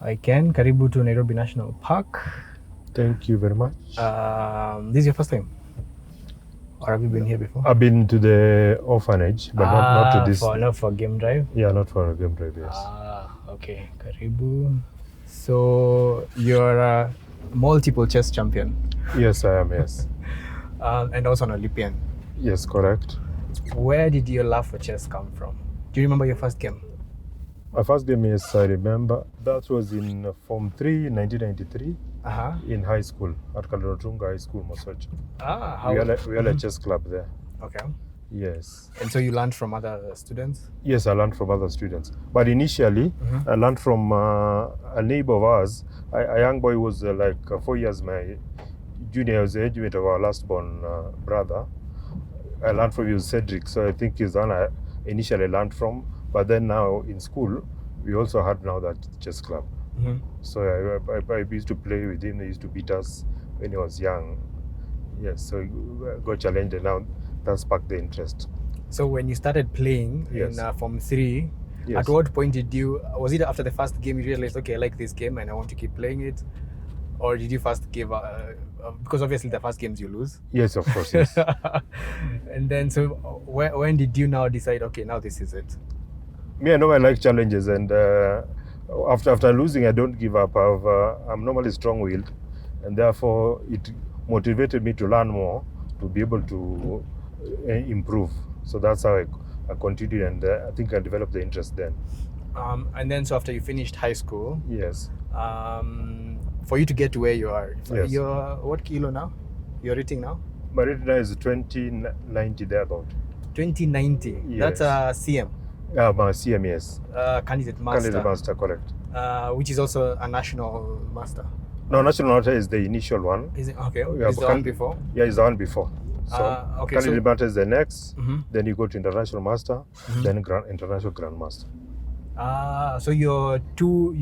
I can. Karibu to Nairobi National Park. Thank you very much. This is your first time? Or have you been here before? I've been to the orphanage, but not to this. Not for game drive? Yeah, not for a game drive, yes. Okay. Karibu. So, you're a multiple chess champion? Yes, I am, yes. And also an Olympian? Yes, correct. Where did your love for chess come from? Do you remember your first game? My first game, yes, I remember. That was in Form 3 in 1993 in high school, at Kalorotunga High School, Mosocho. We had a chess club there. Okay. Yes. And so you learned from other students? Yes, I learned from other students. But initially, I learned from a neighbor of ours. A young boy was like 4 years my junior, was the age mate of our last born brother. I learned from you, Cedric, so I think he's the one I initially learned from. But then now in school, we also had now that chess club. So I used to play with him. He used to beat us when he was young. Yes, so I got challenged, and now that sparked the interest. So when you started playing in Form 3, at what point was it after the first game you realized, okay, I like this game and I want to keep playing it? Or did you first give because obviously the first games you lose? Yes, of course, yes. And then, so when did you now decide, okay, now this is it? Me, I know I like challenges, and after losing, I don't give up. I'm normally strong-willed, and therefore it motivated me to learn more, to be able to improve. So that's how I continued, and I think I developed the interest then. And then, so after you finished high school, yes, for you to get to where you are, yes. You're what kilo now? You're rating now? My rating now is 2090 thereabout. 2090. Yes. That's a CM. Yeah, my CM, yes. Candidate master. Candidate master, correct. Which is also a national master. No, national master is the initial one. Is it okay? Yeah, is the one before? Yeah, it's the one before. So okay, candidate master is the next. Then you go to international master, then international grandmaster. So you're two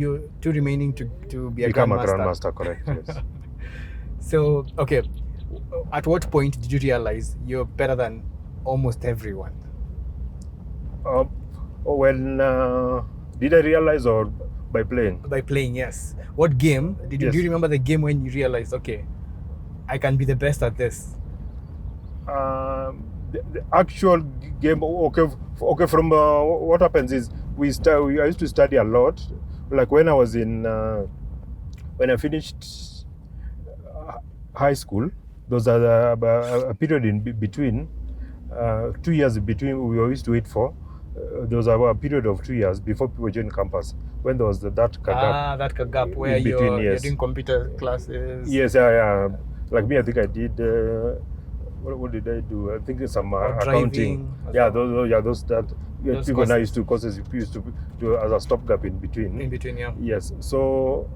remaining to be become a grandmaster, correct? Yes. So okay, at what point did you realize you're better than almost everyone? When did I realize, or by playing? By playing, yes. What game did you? Do you remember the game when you realized, okay, I can be the best at this? The actual game, okay. From what happens is I used to study a lot. Like when I was when I finished high school, those are a period in between, 2 years in between. We used to wait for. There was a period of 2 years before people joined campus, when there was that gap. That gap where you're doing computer classes. Yes, yeah. Like me, I think I did. What did I do? I think some accounting. Yeah, those people now used to courses you used to do as a stopgap in between. In between, yeah. Yes. So,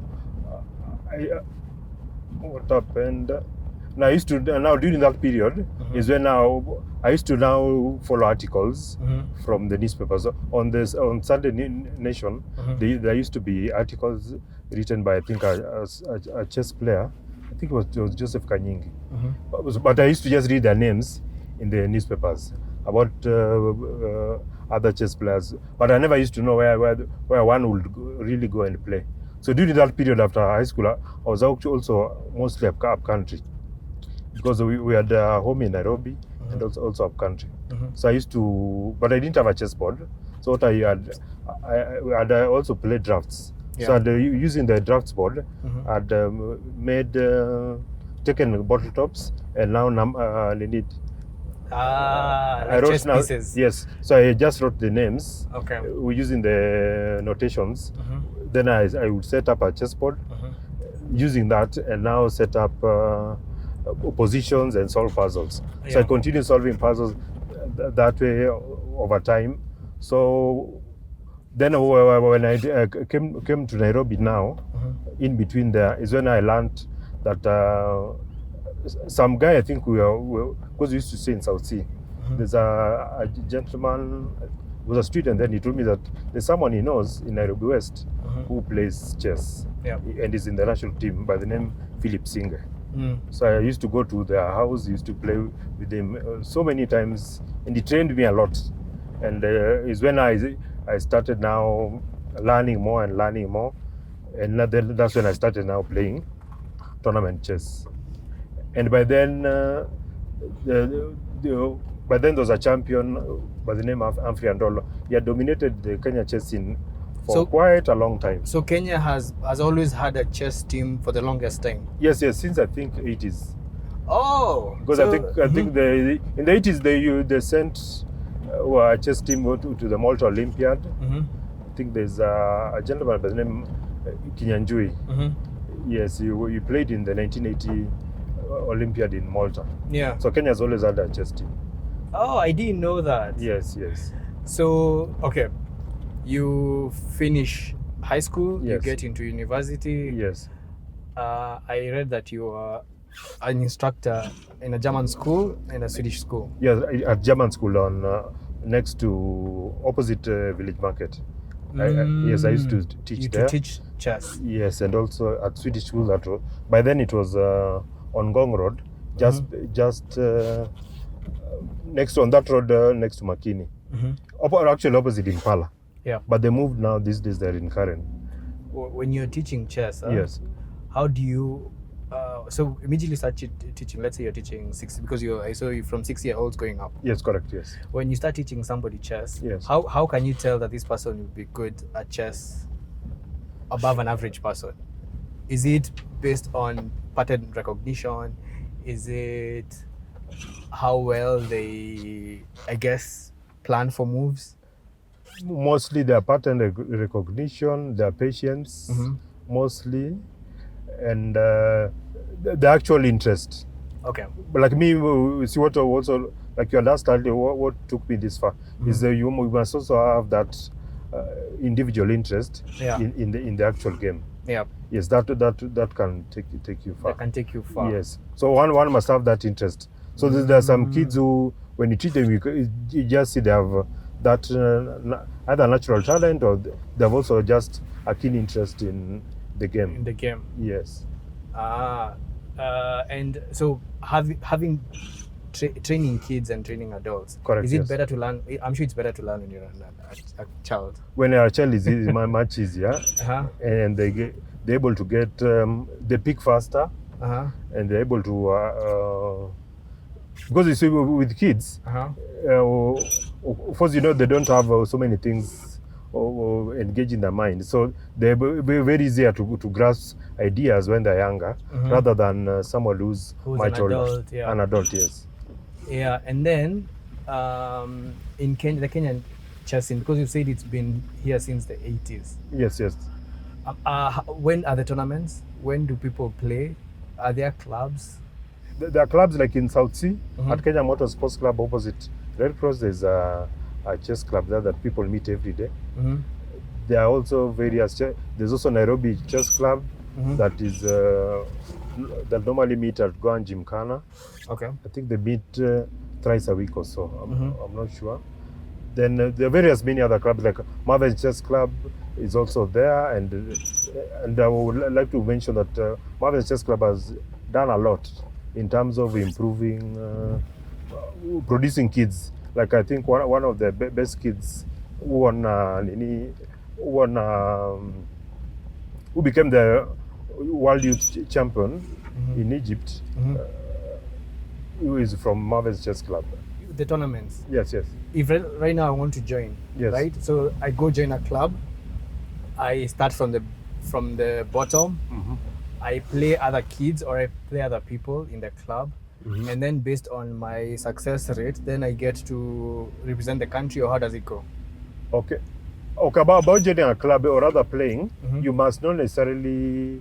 what happened? Now I used to during that period is when I used to now follow articles from the newspapers. On Sunday Nation, there used to be articles written by, I think, a chess player. I think it was Joseph Kanyingi. But I used to just read their names in the newspapers about other chess players. But I never used to know where one would really go and play. So during that period after high school, I was also mostly up country, because we had a home in Nairobi and also up country. So I used to, but I didn't have a chessboard. So what I had also played drafts. Yeah. So I'd, using the drafts board, I'd taken bottle tops and now need. I wrote chess pieces. Yes. So I just wrote the names. Okay. We're using the notations. Then I would set up a chessboard using that, and now set up positions and solve puzzles. Yeah. So I continue solving puzzles that way over time. So then when I came to Nairobi now, in between there is when I learned that some guy, I think because we used to stay in South Sea, there's a gentleman, was a student, then he told me that there's someone he knows in Nairobi West who plays chess, and is in the national team by the name Philip Singer. So I used to go to their house, used to play with him so many times, and he trained me a lot. And is when I started now learning more and learning more. And then that's when I started now playing tournament chess. And by then, by then there was a champion by the name of Humphrey Andolo. He had dominated the Kenyan chess scene for quite a long time. So Kenya has always had a chess team for the longest time? Yes, since I think 80s. Oh! Because I think in the 80s they sent a chess team to the Malta Olympiad. I think there's a gentleman by the name Kenyan. Yes, he played in the 1980 Olympiad in Malta. Yeah. So Kenya's always had a chess team. Oh, I didn't know that. Yes. So, okay, you finish high school, you get into university. Yes. I read that you are an instructor in a German school and a Swedish school. Yes, at German school on next to opposite Village Market. Yes, I used to teach there. To teach chess. Yes, and also at Swedish school. By then it was on Gong Road, just next on that road next to Makini. Actually opposite Impala. Yeah. But they moved now. These days they're in Karen. When you're teaching chess, yes. How do you? So immediately start teaching. Let's say you're teaching 6, because I saw you from 6-year-olds going up. Yes, correct. Yes. When you start teaching somebody chess, yes. How can you tell that this person will be good at chess above an average person? Is it based on pattern recognition? Is it how well they, I guess, plan for moves? Mostly their pattern recognition, their patience, mostly, and the actual interest. Okay. But like me, see what also, like you understand what took me this far is that you must also have that individual interest in the actual game. Yeah. Yes, that can take you far. That can take you far. Yes. So one must have that interest. So there are some kids who, when you treat them, you just see they have that either natural talent or they have also just a keen interest in the game. In the game. Yes. And so having training kids and training adults. Correct. Is it better to learn? I'm sure it's better to learn when you're a child. When you're a child, it's much easier, and they're able to get they pick faster, and they're able to because you see with kids, of course they don't have so many things engage in their mind, so they're very easier to grasp ideas when they're younger, rather than someone who's much older, an adult. Yes. Yeah, and then in Kenya, the Kenyan chess scene, because you said it's been here since the 80s. Yes. When are the tournaments? When do people play? Are there clubs? There are clubs like in South Sea, at Kenya Motor Sports Club opposite Red Cross. There's a chess club there that people meet every day. There are also various. There's also Nairobi Chess Club that is that normally meet at Goan Gymkhana. Okay. I think they meet thrice a week or so. I'm not sure. Then there are many other clubs like Maasai Chess Club is also there, and I would like to mention that Maasai Chess Club has done a lot in terms of improving, producing kids. Like I think one of the best kids who became the world youth champion in Egypt, who is from Marvel's Chess Club. The tournaments? Yes. If right now I want to join, right? So I go join a club, I start from the bottom, I play other kids or I play other people in the club, and then based on my success rate, then I get to represent the country, or how does it go? Okay, about joining a club or rather playing, you must not necessarily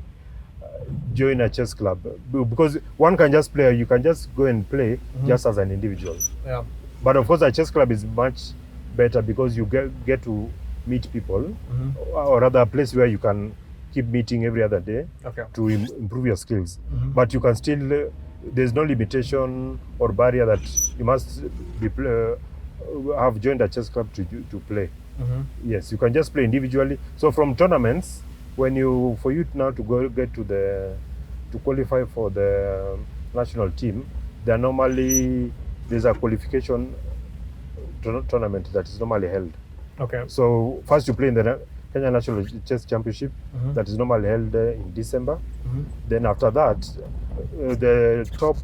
join a chess club, because one can just play, you can just go and play just as an individual. Yeah. But of course a chess club is much better because you get to meet people, or rather a place where you can keep meeting every other day to improve your skills. But you can still, there's no limitation or barrier that you must have joined a chess club to play. Yes, you can just play individually. So from tournaments, for you now to get to qualify for the national team, there's a qualification tournament that is normally held. Okay. So first you play in the Kenyan National Chess Championship that is normally held in December. Then after that, the top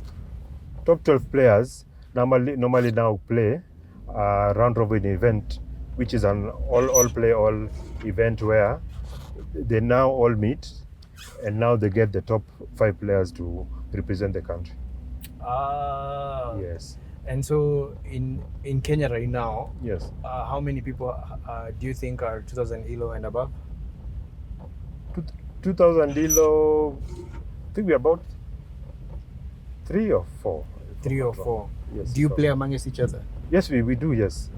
12 players normally now play a round robin event, which is an all play all event where they now all meet, and now they get the top 5 players to represent the country. Yes. And so in Kenya right now, yes, how many people do you think are 2000 ELO and above? 2000 ELO, I think we're about 3 or 4. 3 or 4. Yes. Do you play amongst each other? Yes, we do. Yes.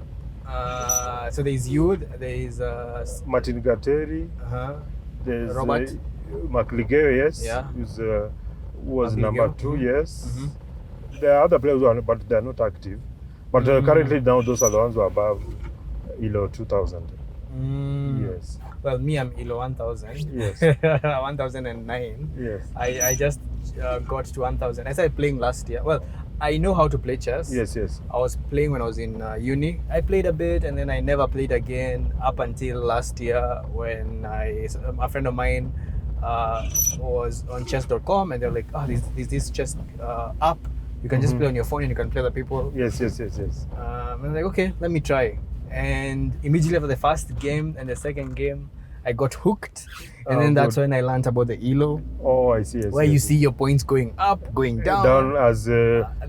So there is you. There is Martin Gateri. There's Robert McLigeo. Yes. Yeah. Who's was McLigeo. number 2. Yes. There are other players, but they are not active. But currently now those are the ones who are above ELO 2000. Yes. Well, me, I'm ELO 1000. Yes. 1009. Yes. I just got to 1000. I started playing last year. Well, I know how to play chess. Yes, yes. I was playing when I was in uni. I played a bit and then I never played again up until last year when a friend of mine was on chess.com and they're like, there's this chess app. You can just play on your phone and you can play other people. Yes. I was like, okay, let me try. And immediately after the first game and the second game, I got hooked. And then that's when I learned about the ELO. Oh, I see. Where you see your points going up, going down. Down as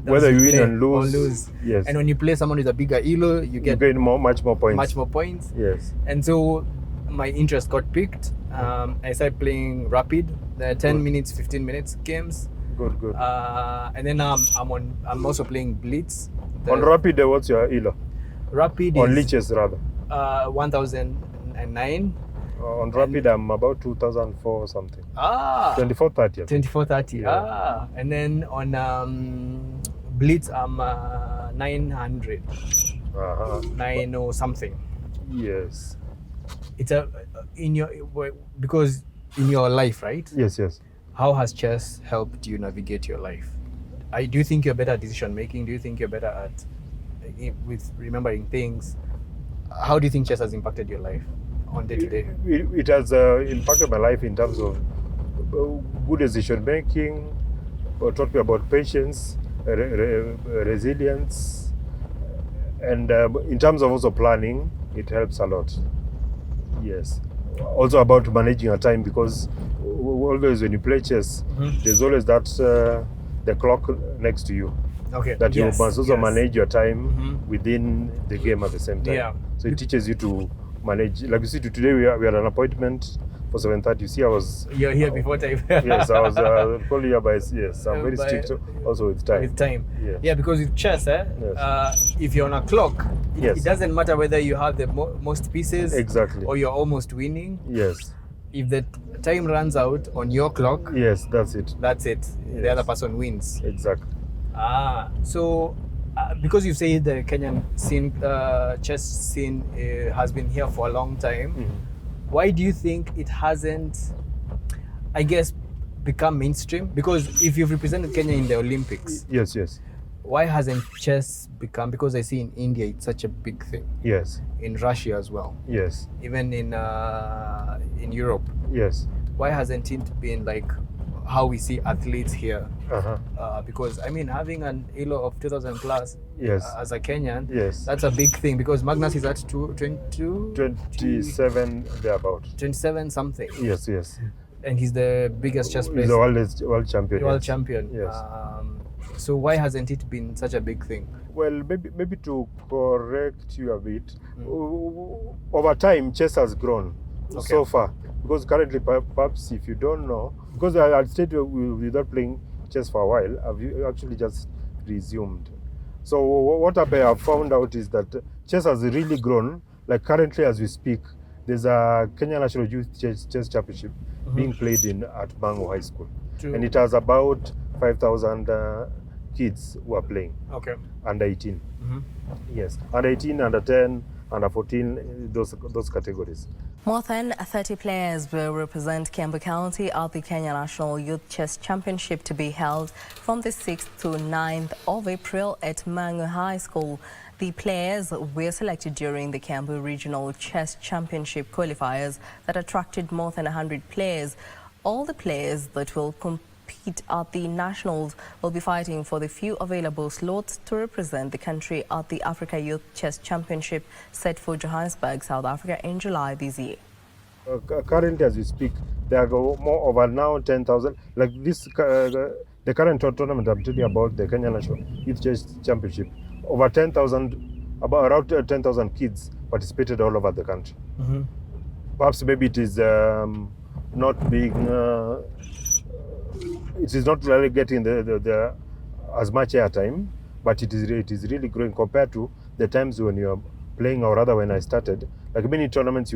whether you win and lose. Or lose. Yes. And when you play someone with a bigger ELO, you get much more points. Much more points. Yes. And so my interest got piqued. I started playing rapid, the 10 minutes, 15 minutes games. Good. And then I'm also playing blitz. On rapid, what's your ELO? Rapid on is liches rather. 1009. On rapid, I'm about 2004 or something. 2430. 2430. Yeah. And then on blitz, I'm 900. 90 something. Yes. It's because in your life, right? Yes. How has chess helped you navigate your life? Do you think you're better at decision making? Do you think you're better at with remembering things? How do you think chess has impacted your life on day to day? It has impacted my life in terms of good decision making, taught me about patience, resilience, and in terms of also planning, it helps a lot. Yes. Also about managing your time, because always when you play chess, there's always that the clock next to you. Okay. That you must also manage your time within the game at the same time. Yeah. So it teaches you to manage. Like you see, today we had an appointment for 7:30. You see, You're here before time. Yes, I was called here by. Yes, I'm very strict also with time. With time. Yes. Yeah, because with chess, if you're on a clock, it doesn't matter whether you have the most pieces. Exactly. Or you're almost winning. Yes. If the time runs out on your clock. Yes, that's it. That's it. Yes. The other person wins. Exactly. So because you say the Kenyan scene, chess scene has been here for a long time, why do you think it hasn't, I guess, become mainstream? Because if you've represented Kenya in the Olympics, yes, why hasn't chess become? Because I see in India it's such a big thing. Yes. In Russia as well. Yes. Even in Europe. Yes. Why hasn't it been like how we see athletes here? Because I mean, having an ELO of 2000 plus as a Kenyan, that's a big thing, because Magnus is at 27 thereabout. 27 something. Yes. And he's the biggest chess player. He's the world champion. World champion. Yes. So why hasn't it been such a big thing? Well, maybe to correct you a bit, over time chess has grown so far. Because currently, perhaps if you don't know, because I stayed without playing chess for a while, I've actually just resumed. So what I have found out is that chess has really grown. Like currently, as we speak, there's a Kenyan National Youth Chess Championship being played at Mango High School. True. And it has about 5,000 kids who are playing. Okay. Under 18. Yes. Under 18, under 10, under 14, those categories. More than 30 players will represent Kiambu County at the Kenya National Youth Chess Championship to be held from the 6th to 9th of April at Mangu High School. The players were selected during the Kiambu Regional Chess Championship qualifiers that attracted more than 100 players. All the players that will compete at the Nationals will be fighting for the few available slots to represent the country at the Africa Youth Chess Championship set for Johannesburg, South Africa in July this year. Currently, as we speak, there are more over now 10,000. Like this, the current tournament I'm telling you about, the Kenyan National Youth Chess Championship, over 10,000, about around 10,000 kids participated all over the country. Mm-hmm. Perhaps maybe it is not being, it is not really getting the as much airtime, but it is really growing compared to the times when you're playing, or rather when I started. Like many tournaments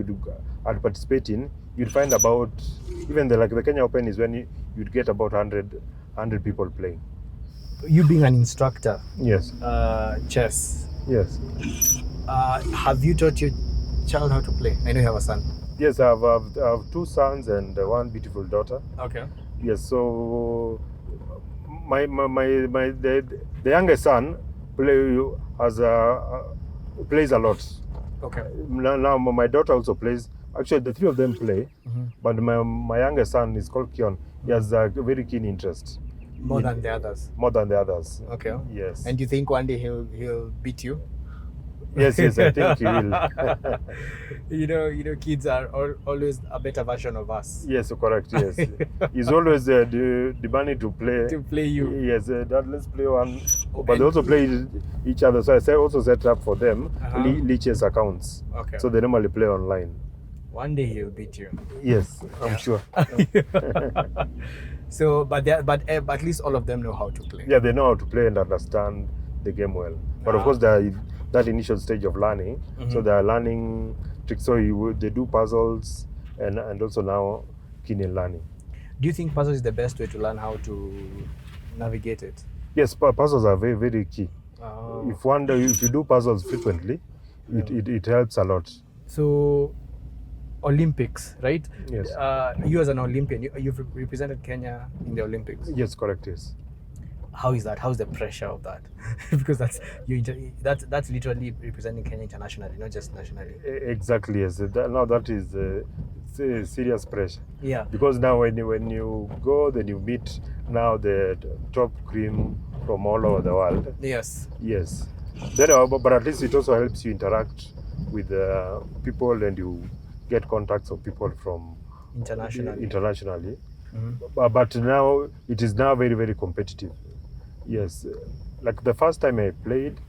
I'd participate in, you'd find about, even the Kenya Open is when you'd get about 100 people playing. You being an instructor, yes, chess. Yes. Have you taught your child how to play? I know you have a son. Yes, I have two sons and one beautiful daughter. Okay. Yes, so the youngest son plays a lot. Okay. Now my daughter also plays. Actually, the three of them play, but my youngest son is called Kion. He has a very keen interest. More than the others. More than the others. Okay. Yes. And do you think one day he'll beat you? Yes, I think he will. Kids are always a better version of us. Yes, correct. Yes, he's always demanding to play. To play you. Yes, Dad, let's play one. But they also play each other. So I also set up for them chess accounts. Okay. So they normally play online. One day he'll beat you. Yes, I'm sure. So, but at least all of them know how to play. Yeah, they know how to play and understand the game well. But of course, that initial stage of learning, so they are learning tricks. So they do puzzles and also now keen in learning. Do you think puzzles is the best way to learn how to navigate it? Yes, puzzles are very, very key. Oh. If you do puzzles frequently, it helps a lot. So, Olympics, right? Yes. You as an Olympian, you've represented Kenya in the Olympics. Yes, correct. Yes. How is that? How's the pressure of that? Because that's literally representing Kenya internationally, not just nationally. Exactly. Yes. Now that is serious pressure. Yeah. Because now when you go, then you meet now the top cream from all over the world. Yes. Yes. Then, but at least it also helps you interact with people, and you get contacts of people from internationally. But now it is now very, very competitive. Yes, like the first time I played,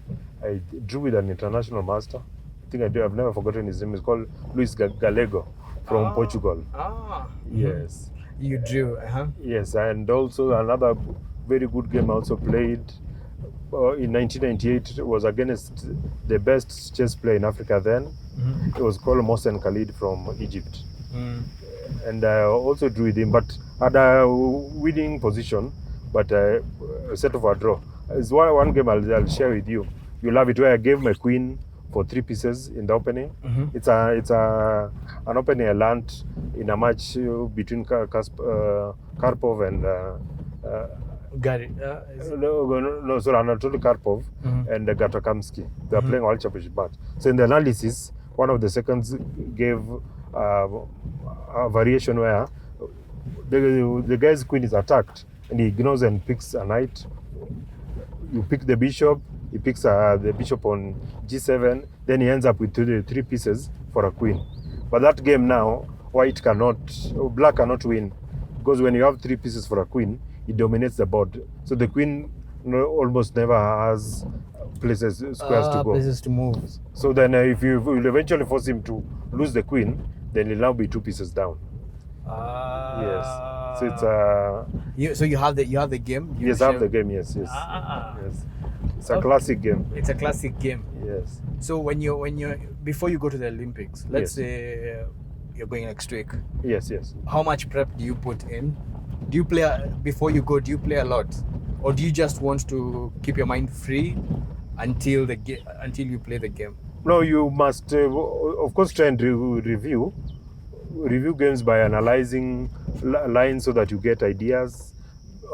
I drew with an international master. I think I've never forgotten his name. It's called Luis Galego from Portugal. Yes. You drew, Yes, and also another very good game I also played in 1998 was against the best chess player in Africa then. It was called Mohsen Khalid from Egypt. And I also drew with him, but had a winning position, but a set of a draw. It's one game I'll share with you. You'll love it, where I gave my queen for 3 pieces in the opening. It's an opening I learned in a match between Karpov and Anatoly Karpov and Gatokamsky. They are playing World Championship match. So in the analysis, one of the seconds gave a variation where the guy's queen is attacked and he ignores and picks a knight. You pick the bishop, he picks the bishop on g7, then he ends up with 3 pieces for a queen. But that game now, black cannot win, because when you have 3 pieces for a queen, it dominates the board. So the queen almost never has squares to go. Places to move. So then if you will eventually force him to lose the queen, then he'll now be 2 pieces down. Yes. So it's so you have the game? Yes, I have the game, yes. Yes. It's a classic game. It's a classic game. Yes. So when you before you go to the Olympics, let's say you're going next week. Yes. How much prep do you put in? Do you play before you go? Do you play a lot, or do you just want to keep your mind free until you play the game? No, you must, of course, try and review games by analyzing lines so that you get ideas,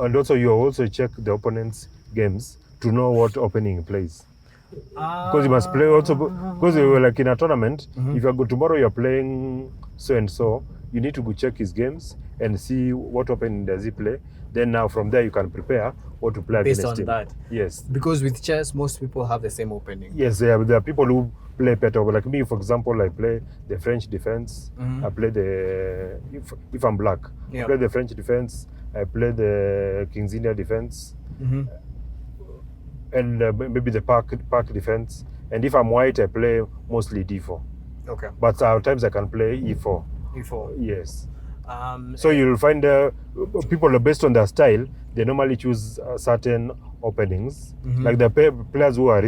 and also you also check the opponent's games to know what opening he plays. Because you must play also, because like in a tournament, if you go tomorrow, you're playing so and so, you need to go check his games and see what opening does he play. Then now from there you can prepare what to play based against on him. that. Yes. Because with chess, most people have the same opening. Yes, there are people who play better. Like me, for example, I play the French defense. I play the if I'm black, I play the French defense. I play the King's India defense, and maybe the park defense. And if I'm white, I play mostly D4. Okay. But at times I can play E4. E4. Yes. So you'll find people based on their style, they normally choose certain openings. Like the players who are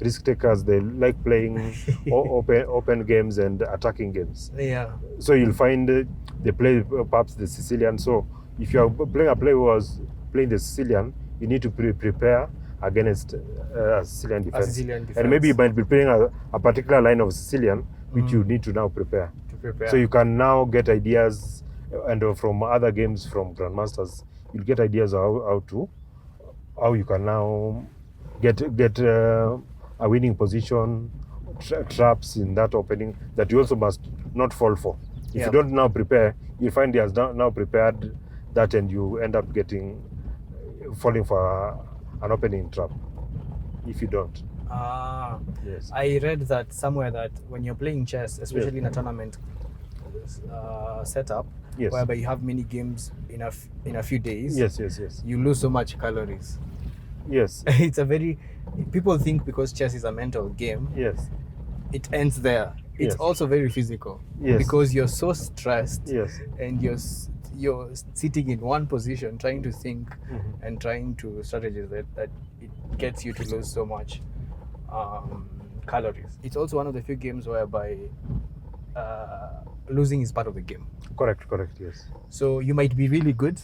risk takers, they like playing open games and attacking games. Yeah. So you'll find they play perhaps the Sicilian. So if you are playing a player who was playing the Sicilian, you need to prepare against a Sicilian defense. And maybe you might be playing a particular line of Sicilian, which you need to now prepare. So you can now get ideas, and from other games from grandmasters, you'll get ideas how you can now get a winning position, traps in that opening that you also must not fall for. If you don't now prepare, you find he has now prepared that, and you end up falling for an opening trap if you don't. Yes. I read that somewhere that when you're playing chess, especially in a tournament setup, whereby you have many games in a few days, you lose so much calories. Yes. It's people think because chess is a mental game, it ends there. It's also very physical, because you're so stressed, and you're sitting in one position trying to think and trying to strategize that it gets you to lose so much calories. It's also one of the few games whereby losing is part of the game. Correct, yes. So you might be really good,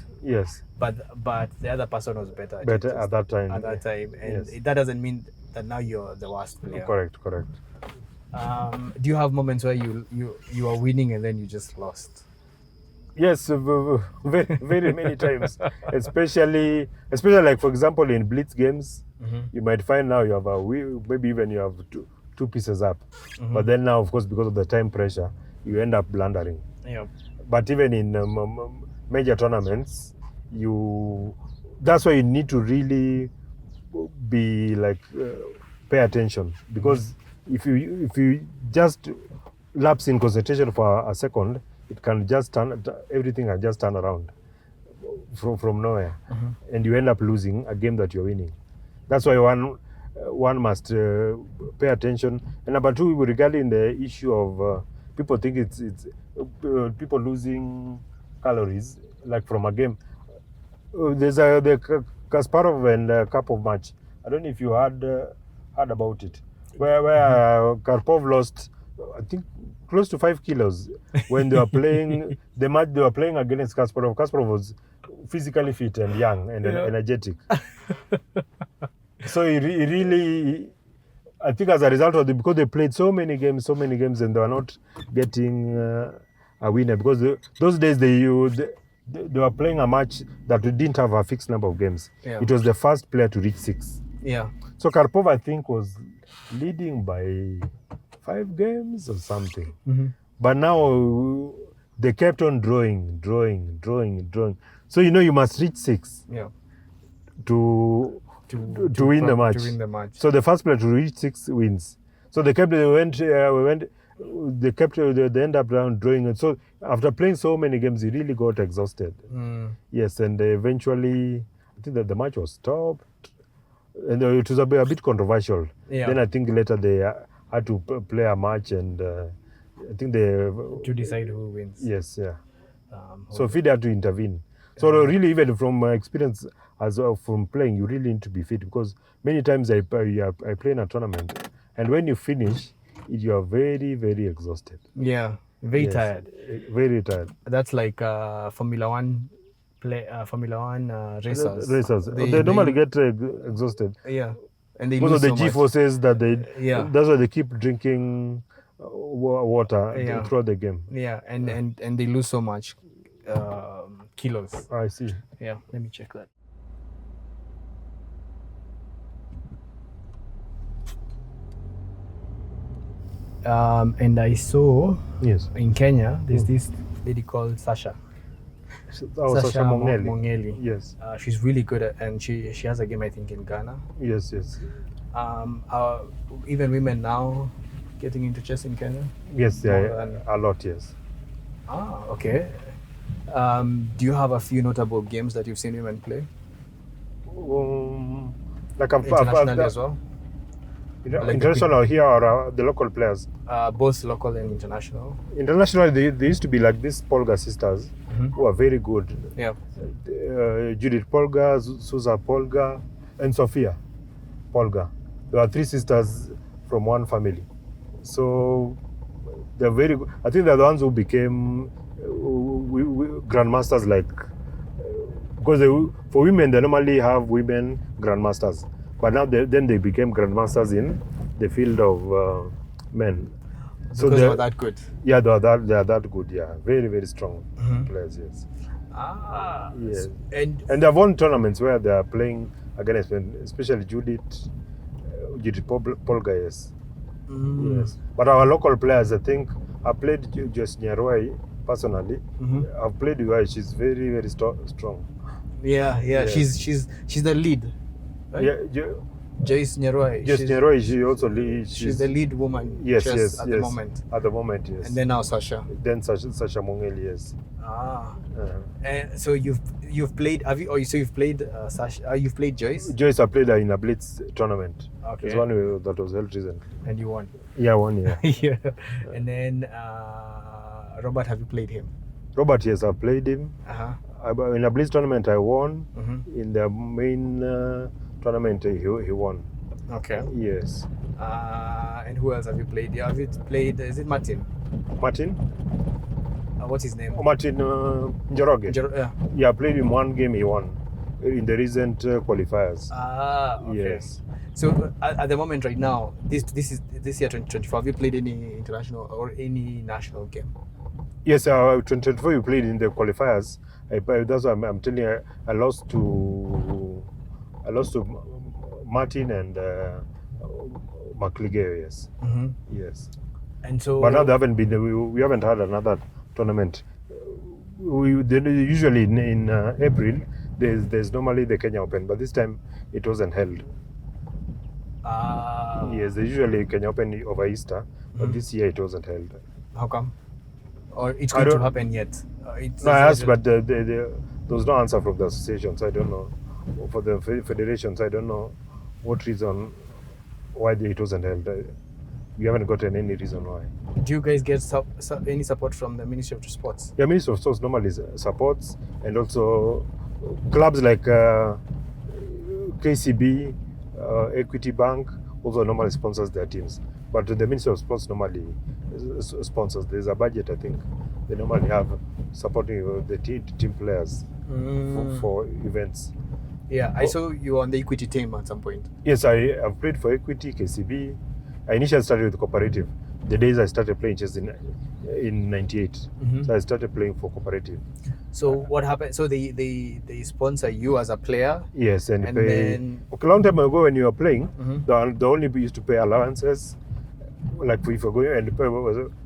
but the other person was better at that time. And that doesn't mean that now you're the worst player. Correct. Do you have moments where you are winning and then you just lost? Yes, very, very many times. Especially like, for example, in blitz games, you might find now you have maybe even you have two pieces up. But then now, of course, because of the time pressure, you end up blundering. But even in major tournaments, that's why you need to really be like pay attention, because if you just lapse in concentration for a second, it can just everything can just turn around from nowhere, and you end up losing a game that you're winning. That's why one must pay attention. And number two, regarding the issue of people think it's people losing calories like from a game. There's the Kasparov and Karpov match. I don't know if you heard about it, where Karpov lost, I think, close to 5 kilos when they were playing the match. They were playing against Kasparov. Kasparov was physically fit and young and energetic. So he really, I think, as a result of because they played so many games, and they were not getting a winner, because those days they were playing a match that didn't have a fixed number of games. It was the first player to reach 6. So Karpov, I think, was leading by 5 games or something. But now they kept on drawing. So you must reach 6 to win the match. So the first player to reach 6 wins. So they end up down drawing. And so after playing so many games, he really got exhausted. Yes, and eventually, I think that the match was stopped. And it was a bit controversial. Then I think later they had to play a match, and I think to decide who wins. Yes, so FIDE had to intervene. So really, even from my experience as well from playing, you really need to be fit, because many times I play in a tournament, and when you finish, you are very, very exhausted. Very tired. Very tired. That's like Formula One racers. They normally get exhausted. And they most lose of the so much. G-forces that they, Yeah. that's why they keep drinking water Yeah. throughout the game. Yeah, and they lose so much kilos. I see. Yeah, let me check that. And I saw Yes. in Kenya there's this lady called Sasha. Sasha Mongeli. Mongeli. Yes. She's really good at, and she has a game I think in Ghana. Yes. Yes. Even women now getting into chess in Kenya. Yes. More Yeah. than- A lot. Yes. Okay. Do you have a few notable games that you've seen women play Like internationally as well? Like international here or the local players. Both local and international. Internationally, they used to be like these Polga sisters who are very good. Yeah. Judith Polga, Susa Polga, and Sofia Polga. There are three sisters from one family. So they're very good. I think they're the ones who became grandmasters, like because for women they normally have women grandmasters, but now then they became grandmasters in the field of men. So because they were that good. Yeah, they are that good. Yeah, very very strong players. Yes. Yes. And they've won tournaments where they are playing against, especially Judith Polga. Yes. Yes. But our local players, I think, I played just Nyarwai personally. I've played with her. She's very very strong. Yeah. Yes. She's the lead. Right? Yeah. Joyce Nyarwai. Just Nyarwai, she also she's the lead woman. Yes, at the moment. At the moment, yes. And then now Sasha. Then Sasha Mongeli, yes. And so you've played. Have you? So you've played Sasha. You've played Joyce. Joyce, I played her in a Blitz tournament. Okay. It's one that was held recently. And you won. Yeah, I won. Yeah. Yeah. And then Robert, have you played him? Robert, yes, I played him. In a Blitz tournament, I won. In the main tournament, he won. Okay. Yes. And who else have you played? Have you played? Is it Martin? Martin? What's his name? Martin Njoroge. Yeah, I played him one game. He won in the recent qualifiers. Okay. Yes. So at the moment, right now, this year 2024, have you played any international or any national game? Yes, 2024 we played in the qualifiers. That's why I'm telling you, I lost to Martin and McLeod. Yes. Yes. And so, but now they haven't been. We haven't had another tournament. Usually in April there's normally the Kenya Open, but this time it wasn't held. Yes, they usually Kenya Open over Easter, but this year it wasn't held. How come? Or it's going to happen yet? No, I asked, but there was no answer from the associations. I don't know. For the federations, I don't know what reason why it wasn't held. We haven't gotten any reason why. Do you guys get any support from the Ministry of Sports? Yeah, Ministry of Sports normally supports, and also clubs like KCB, Equity Bank also normally sponsors their teams. But the Ministry of Sports normally sponsors. There's a budget, I think. They normally have supporting the team players for events. Yeah, I saw you on the Equity team at some point. Yes, I've played for Equity, KCB. I initially started with cooperative. The days I started playing chess in 98. So I started playing for cooperative. So what happened? So they sponsor you as a player? Yes, and pay. Then... Okay, a long time ago when you were playing, they only used to pay allowances, like if you're going and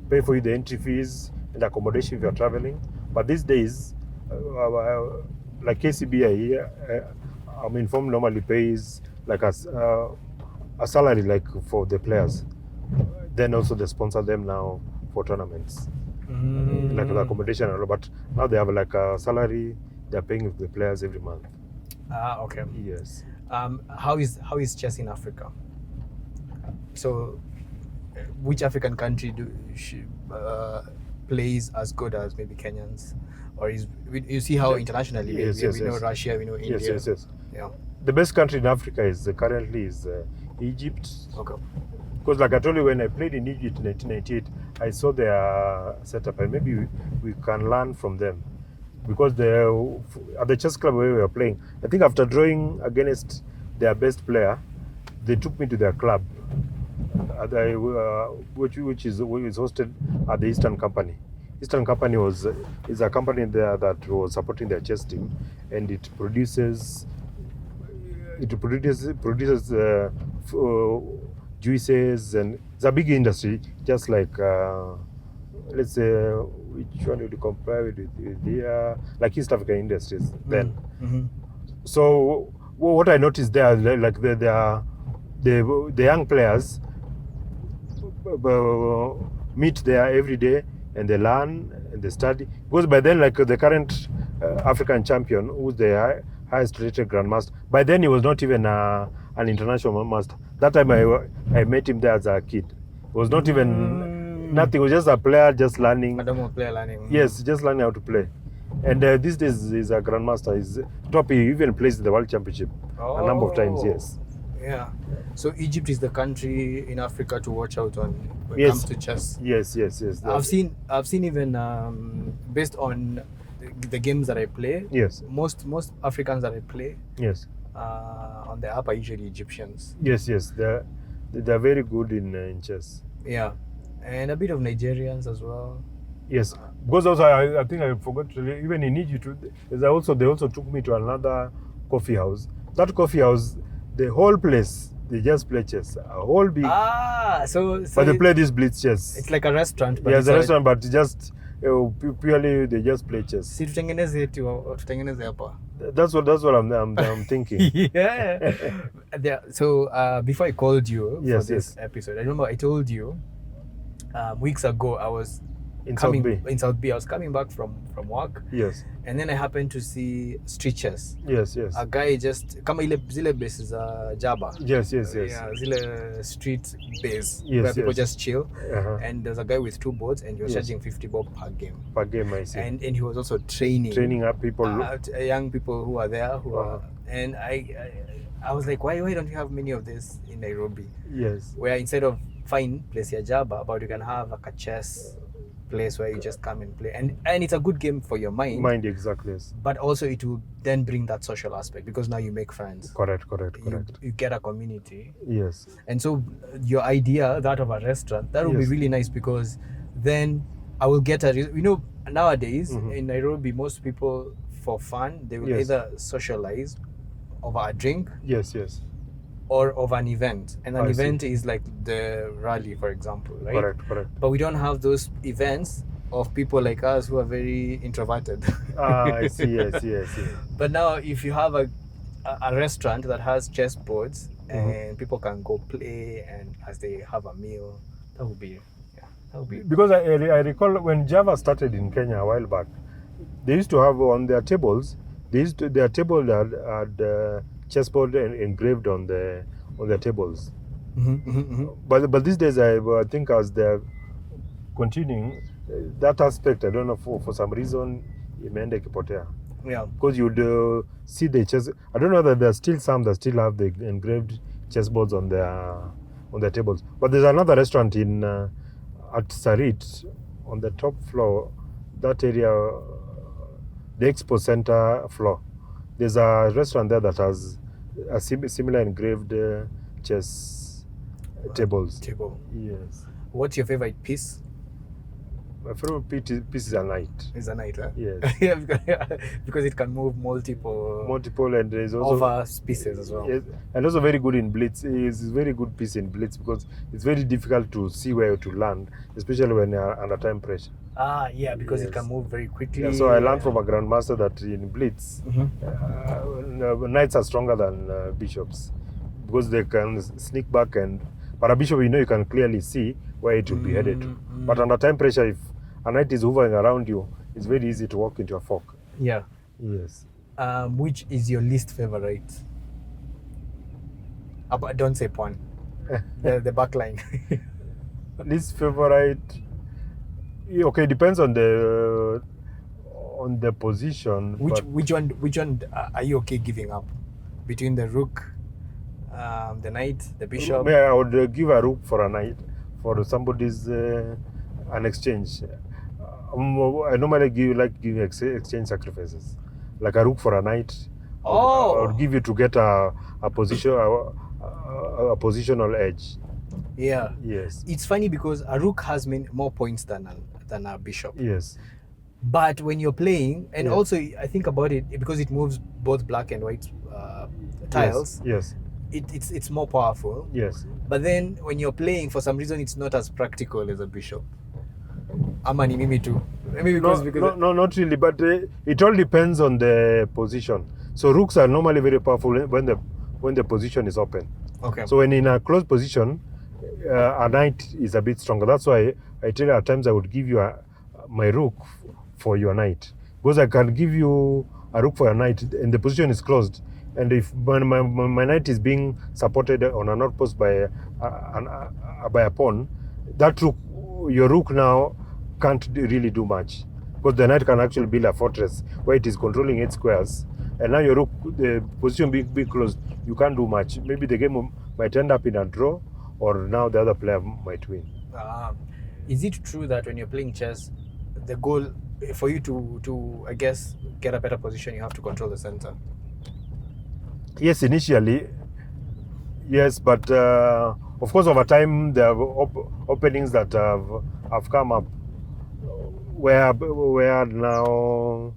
pay for you the entry fees and accommodation if you're traveling. But these days, like KCB, I'm informed normally pays like a salary like for the players. Then also they sponsor them now for tournaments, like the accommodation. But now they have like a salary. They're paying the players every month. Okay. Yes. How is chess in Africa? So, which African country plays as good as maybe Kenyans, or you see how internationally we know Russia, we know India. Yes. Yeah. The best country in Africa currently is Egypt. Okay. Because like I told you, when I played in Egypt in 1998, I saw their setup, and maybe we can learn from them. Because at the chess club where we were playing, I think after drawing against their best player, they took me to their club, which is hosted at the Eastern Company. Eastern Company is a company there that was supporting their chess team, and it produces juices, and it's a big industry, just like let's say, which one would you compare it with here, like East African industries then. So what I noticed there, like the young players meet there every day, and they learn and they study. Because by then, like the current African champion, who's the highest rated grandmaster, by then he was not even an international master. That time I met him there as a kid. It was not even nothing. It was just a player, just learning. Player learning. Yes, just learning how to play. And these days he's a grandmaster. He's top. He even plays in the World Championship a number of times. Yes. Yeah. So Egypt is the country in Africa to watch out on when it comes to chess. Yes. I've seen even based on the games that I play. Yes. Most Africans that I play. Yes. On the app are usually Egyptians. Yes. They're very good in chess. Yeah, and a bit of Nigerians as well. Yes, because also I think I forgot to, even in Egypt, they also took me to another coffee house. That coffee house, the whole place, they just play chess. A whole big. So but they play this blitz chess. It's like a restaurant. But it's a restaurant, but just purely they just play chess. Si tutengeneze hapa. That's what I'm thinking. Yeah. So before I called you for this episode, I remember I told you weeks ago I was in South Bay. I was coming back from work. Yes. And then I happened to see Ostriches. Yes. A guy just kama zile bases Java. Yes. Yeah, zile street base where people just chill. And there's a guy with 2 boards, and he was charging 50 bob per game. Per game, I see. And he was also training up people, young people who are there and I was like, why don't you have many of this in Nairobi? Yes. Where instead of fine place ya Java, but you can have like a chess place where you just come and play, and it's a good game for your mind. Exactly. Yes. But also it will then bring that social aspect, because now you make friends. Correct. You get a community. Yes. And so your idea, that of a restaurant, that would be really nice, because then I will get nowadays in Nairobi, most people for fun, they will either socialize over a drink. Yes. Or of an event, and an event is like the rally, for example, right? Correct. But we don't have those events of people like us who are very introverted. I see. Yes. But now, if you have a restaurant that has chess boards and people can go play, and as they have a meal, that would be. Because I recall when Java started in Kenya a while back, they used to have on their tables. Their table had chessboard engraved on their tables. But these days, I think as they're continuing that aspect, I don't know, for some reason imeenda ikipotea. Yeah. Because you'd see the chess. I don't know that there's still some that still have the engraved chessboards on their tables. But there's another restaurant at Sarit on the top floor, that area, the Expo Center floor. There's a restaurant there that has a similar engraved chess tables. Yes. What's your favorite piece? My favorite piece is a knight. Is a knight, huh? Yes. Because it can move multiple, and there's also over pieces as well. Yes, and also very good in blitz. It's a very good piece in blitz, because it's very difficult to see where to land, especially when you're under time pressure. Because it can move very quickly. Yeah, so I learned from a grandmaster that in blitz, knights are stronger than bishops, because they can sneak back, but a bishop, you can clearly see where it will be headed to. But under time pressure, if a knight is hovering around you, it's very easy to walk into a fork. Yeah. Yes. Which is your least favorite? But don't say pawn. the back line. Least favorite. Okay, depends on the position. Which one are you okay giving up? Between the rook, the knight, the bishop? I would give a rook for a knight, for somebody's an exchange. I normally giving exchange sacrifices, like a rook for a knight. I would give you to get a position, a positional edge. Yeah. Yes. It's funny because a rook has more points than a bishop. Yes. But when you're playing, and Yeah. also I think about it because it moves both black and white tiles. Yes. It's more powerful. Yes. But then when you're playing, for some reason, it's not as practical as a bishop. Amani, mimi too. Maybe because no, not really. But it all depends on the position. So rooks are normally very powerful when the position is open. Okay. So when in a closed position, a knight is a bit stronger. That's why I tell you at times I would give you my rook for your knight, because I can give you a rook for your knight and the position is closed. And if my knight is being supported on an outpost by a pawn, that rook, your rook now can't really do much, because the knight can actually build a fortress where it is controlling 8 squares. And now your rook, the position being closed, you can't do much. Maybe the game might end up in a draw, or now the other player might win. Is it true that when you're playing chess, the goal for you to I guess get a better position, you have to control the center? Yes, initially, yes, but of course over time there are openings that have come up where now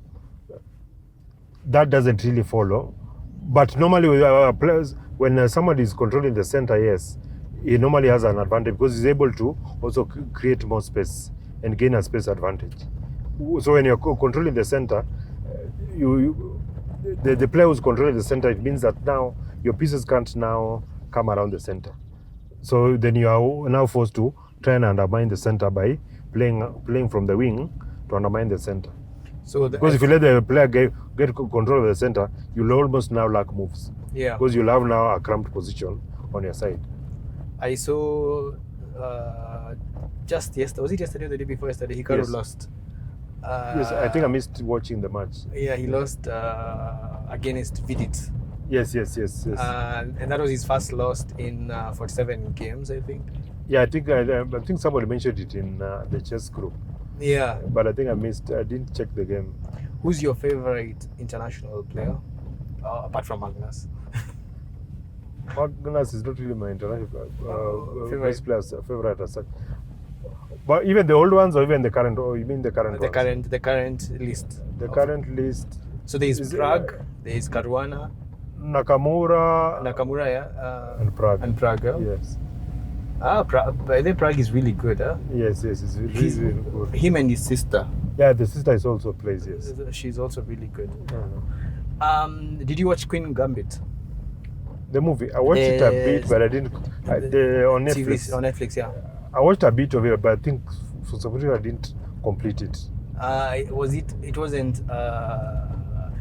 that doesn't really follow. But normally with our players, when somebody is controlling the center, yes, he normally has an advantage because he's able to also create more space and gain a space advantage. So when you're controlling the center, the player who's controlling the center, it means that now your pieces can't now come around the center. So then you are now forced to try and undermine the center by playing from the wing to undermine the center. So because if you let the player get control of the center, you'll almost now lack moves. Yeah. Because you'll have now a cramped position on your side. I saw just yesterday, was it yesterday or the day before yesterday? He kind of lost. Yes, I think I missed watching the match. Yeah, he lost against FIDE. Yes. And that was his first loss in 47 games, I think. Yeah, I think somebody mentioned it in the chess group. Yeah. But I think I didn't check the game. Who's your favorite international player, apart from Magnus? Magnus is not really my international favorite as such. But even the old ones, or even the current, or you mean the current ones? The current list. The current list. So there is Prague, there is Caruana, Nakamura, yeah, and Prague. Yeah? Yes. Prague is really good, huh? Yes, it's really good. Him and his sister. Yeah, the sister is also plays, yes. She's also really good. Uh-huh. Did you watch Queen Gambit? The movie? I watched it a bit, but I didn't. On Netflix. On Netflix, yeah. I watched a bit of it, but I think for some reason I didn't complete it. It wasn't.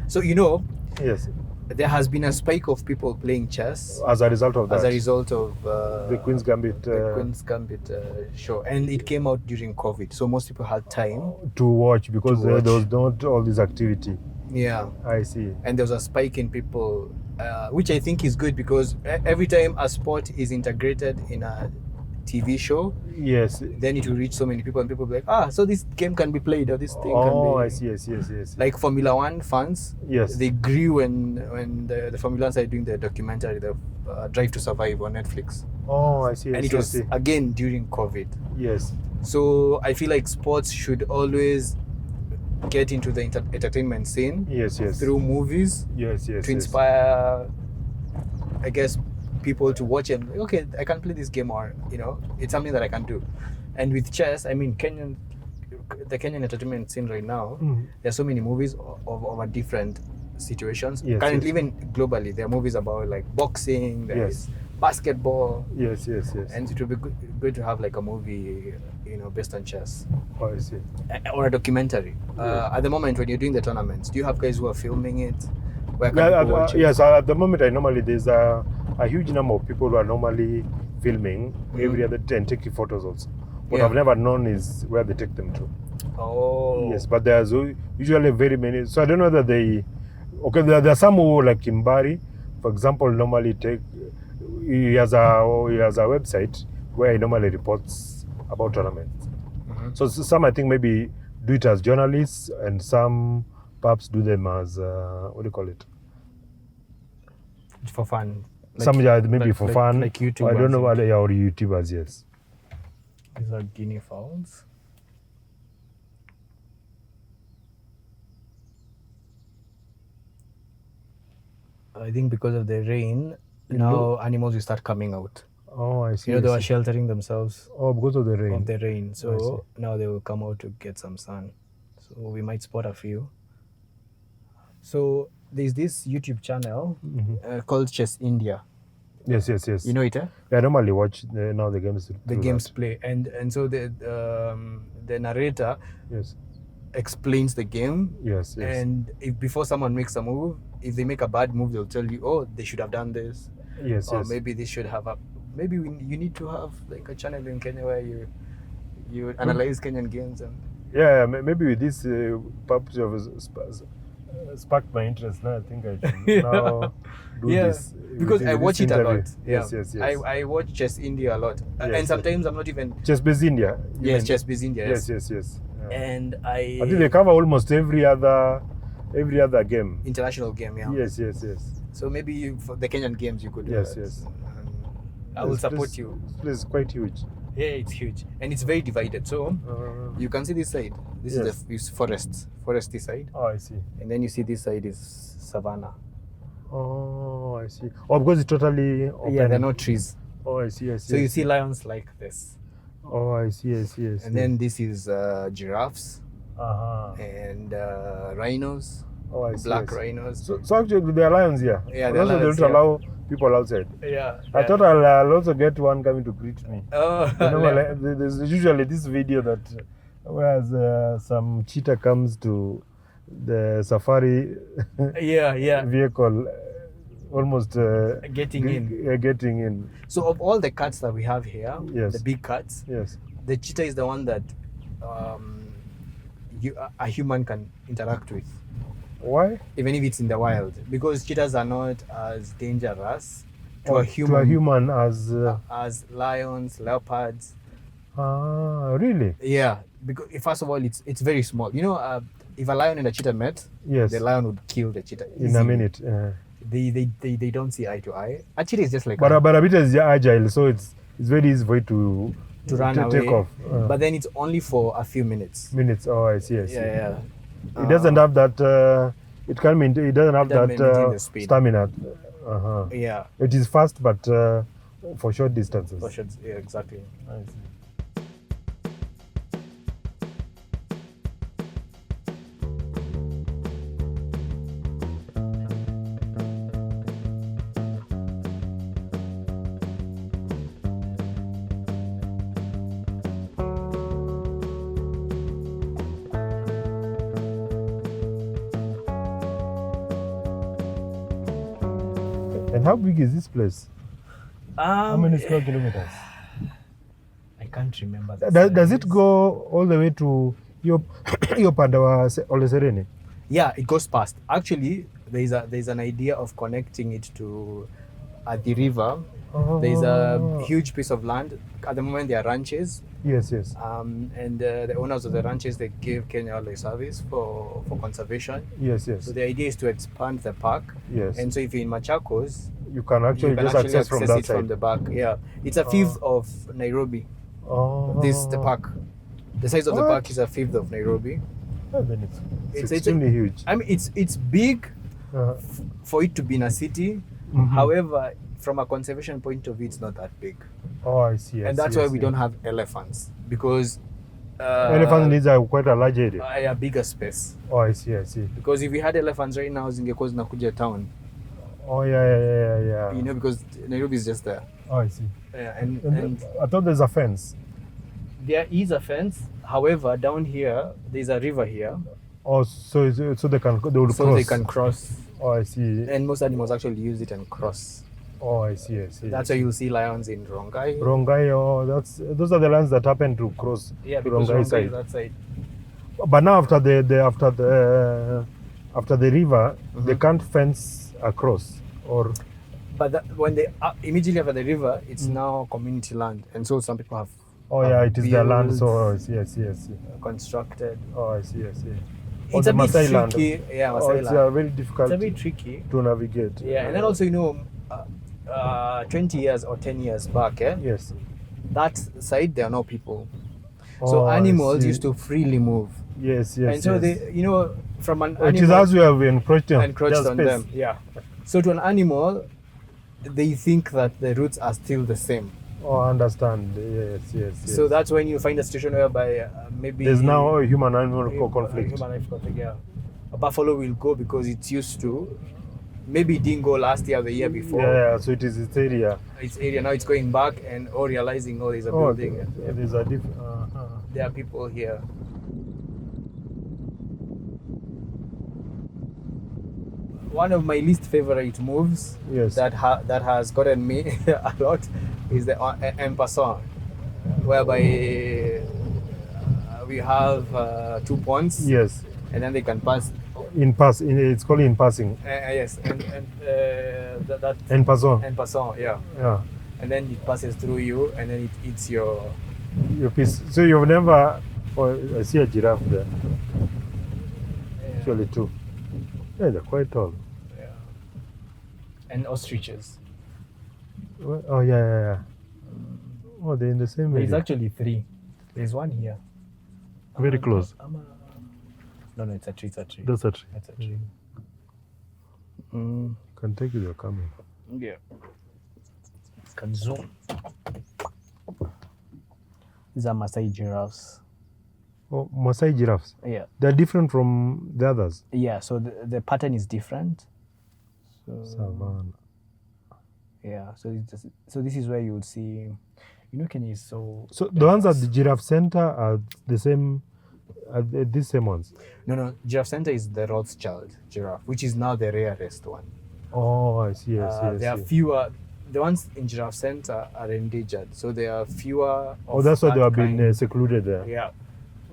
So Yes. There has been a spike of people playing chess as a result of that. As a result of the Queen's Gambit. The Queen's Gambit show, and it came out during COVID, so most people had time to watch because there was not all this activity. Yeah, I see. And there was a spike in people, which I think is good because every time a sport is integrated in a TV show, yes, then it will reach so many people, and people will be like, so this game can be played, or this thing can be. Oh, I see, yes. Like Formula One fans, yes, they grew when the Formula One started doing the documentary, the Drive to Survive on Netflix. Oh, I see. And it was again during COVID. Yes. So I feel like sports should always get into the entertainment scene. Yes. Through movies. Yes. To inspire, I guess, people to watch and okay, I can play this game, or it's something that I can do. And with chess, I mean, the Kenyan entertainment scene right now, there's so many movies of different situations. Yes, currently, even globally, there are movies about like boxing, there's basketball. Yes. And it would be good to have like a movie, based on chess. Oh, I see. Or a documentary. At the moment, when you're doing the tournaments, do you have guys who are filming it? Yes, at the moment, there's a huge number of people who are normally filming every other day and taking photos also. What I've never known is where they take them to. Oh. Yes, but there's usually very many. So I don't know whether there are some who, like Kimbari, for example, normally he has a website where he normally reports about tournaments. So some, I think, maybe do it as journalists, and some perhaps do them as what do you call it? For fun. Some maybe for fun. Like YouTubers. I don't know what they are, YouTubers, yes. These are guinea fowls. I think because of the rain, now animals will start coming out. Oh, I see. You know, they were sheltering themselves. Oh, because of the rain. Of the rain. So now they will come out to get some sun. So we might spot a few. So there's this YouTube channel called Chess India. Yes. You know it, eh? I normally watch now the games. The games play, and so the narrator explains the game. Yes. And if before someone makes a move, if they make a bad move, they'll tell you, oh, they should have done this. Yes. Or maybe they should have maybe you need to have like a channel in Kenya where you analyze Kenyan games and. Yeah, maybe with this purpose of sparked my interest. Now I think I should now do this. Because I watch it a lot. Yes. I watch Chess India a lot. And sometimes I'm not even... Chess Biz India? Yes, Chess Biz India. Yes. Yeah. And I think they cover almost every other game. International game, yeah. Yes. So maybe for the Kenyan games you could do Yes. I will support you. This place is quite huge. Yeah, it's huge. And it's very divided. So you can see this side. This is foresty side. Oh, I see. And then you see this side is savannah. Oh, I see. Oh, because it's totally open. Yeah, there are no trees. Oh, I see. So you see lions like this. Oh, I see. And then this is giraffes. And rhinos. Oh, I see. Black rhinos. So actually there are lions here. Yeah, there are lions. They don't allow people outside. Yeah. I thought I'll also get one coming to greet me. Oh. There's usually this video that where some cheetah comes to the safari vehicle, almost getting in. So of all the cats that we have here, the big cats, the cheetah is the one that a human can interact with. Why? Even if it's in the wild, because cheetahs are not as dangerous to a human as lions, leopards. Really? Yeah, because first of all, it's very small. You know, if a lion and a cheetah met, the lion would kill the cheetah easily. In a minute. They don't see eye to eye. Actually, it's just like but a bit is agile, so it's very easy for it to run away. Take off. But then it's only for a few minutes. Oh, I see. Yeah. It doesn't have that. It doesn't have that stamina. Yeah. It is fast, but for short distances. Yeah, exactly. I see. And how big is this place? How many square kilometers? I can't remember. Does it go all the way to Yopandawa Olesereni? Yeah, it goes past. Actually, there's an idea of connecting it to the river. There's a huge piece of land. At the moment, there are ranches. Yes. And the owners of the ranches, they give Kenya Wildlife Service for conservation. Yes. So the idea is to expand the park. Yes. And so if you're in Machakos, you can actually access from that side. From the back. Yeah, it's a fifth of Nairobi. The park. The size of the park is a fifth of Nairobi. Then it's extremely huge. I mean, it's big for it to be in a city. However, from a conservation point of view, it's not that big. Oh, I see. And that's why we don't have elephants, because elephants needs quite a large area. A bigger space. Oh, I see. Because if we had elephants right now, zingekuwa zinakuja town. Oh, yeah. You know, because Nairobi is just there. Oh, I see. Yeah, and I thought there's a fence. There is a fence. However, down here, there's a river here. Oh, so they will cross. So they can cross. Oh, I see. And most animals actually use it and cross. Oh, I see. That's why you'll see lions in Rongai. Those are the lions that happen to cross. Yeah, because Rongai side. Is that side. But now after the river, they can't fence across, or. But when they immediately after the river, it's now community land, and so some people have. Oh yeah, it is their land. So yes. Constructed. Oh, I see. It's a bit Maasai tricky. Land. Yeah, Maasai it's land. Very difficult. It's a bit tricky to navigate. Yeah, and then also 20 years or 10 years back, Yes. that side there are no people. So animals used to freely move. Yes. And so they, from an animal, it is as we have encroached on them. Yeah. So to an animal, they think that the roots are still the same. Oh, I understand. Yes. So that's when you find a situation whereby maybe there's now a human-animal conflict. Human-animal conflict, yeah. A buffalo will go because it's used to. Maybe it didn't go last year or the year before. Yeah, so it is its area. Its area, now it's going back and realizing, there's a building. There's a there are people here. One of my least favorite moves that has gotten me a lot is the en passant, whereby we have 2 pawns. Yes. And then they can pass. It's called in passing. Yes, and that en passant. En passant, yeah. And then it passes through you, and then it eats your piece. So you've never? Oh, I see a giraffe there. Actually, two. Yeah, they're quite tall. Yeah. And ostriches. Oh yeah. Oh, they're in the same area. There's actually 3. There's one here. Very close. No, it's a tree. That's a tree. That's a tree. Can take your camera. Yeah. Can zoom. These are Maasai giraffes. Oh, Maasai giraffes. Yeah. They're different from the others. Yeah. So the pattern is different. Savannah. Yeah. So this is where you would see. Kenya is so. So the ones at the Giraffe Center are the same. These same ones? No. Giraffe Center is the Rothschild giraffe, which is now the rarest one. Oh, I see. There are fewer. The ones in Giraffe Center are endangered, so there are fewer. That's why they have been secluded there. Yeah.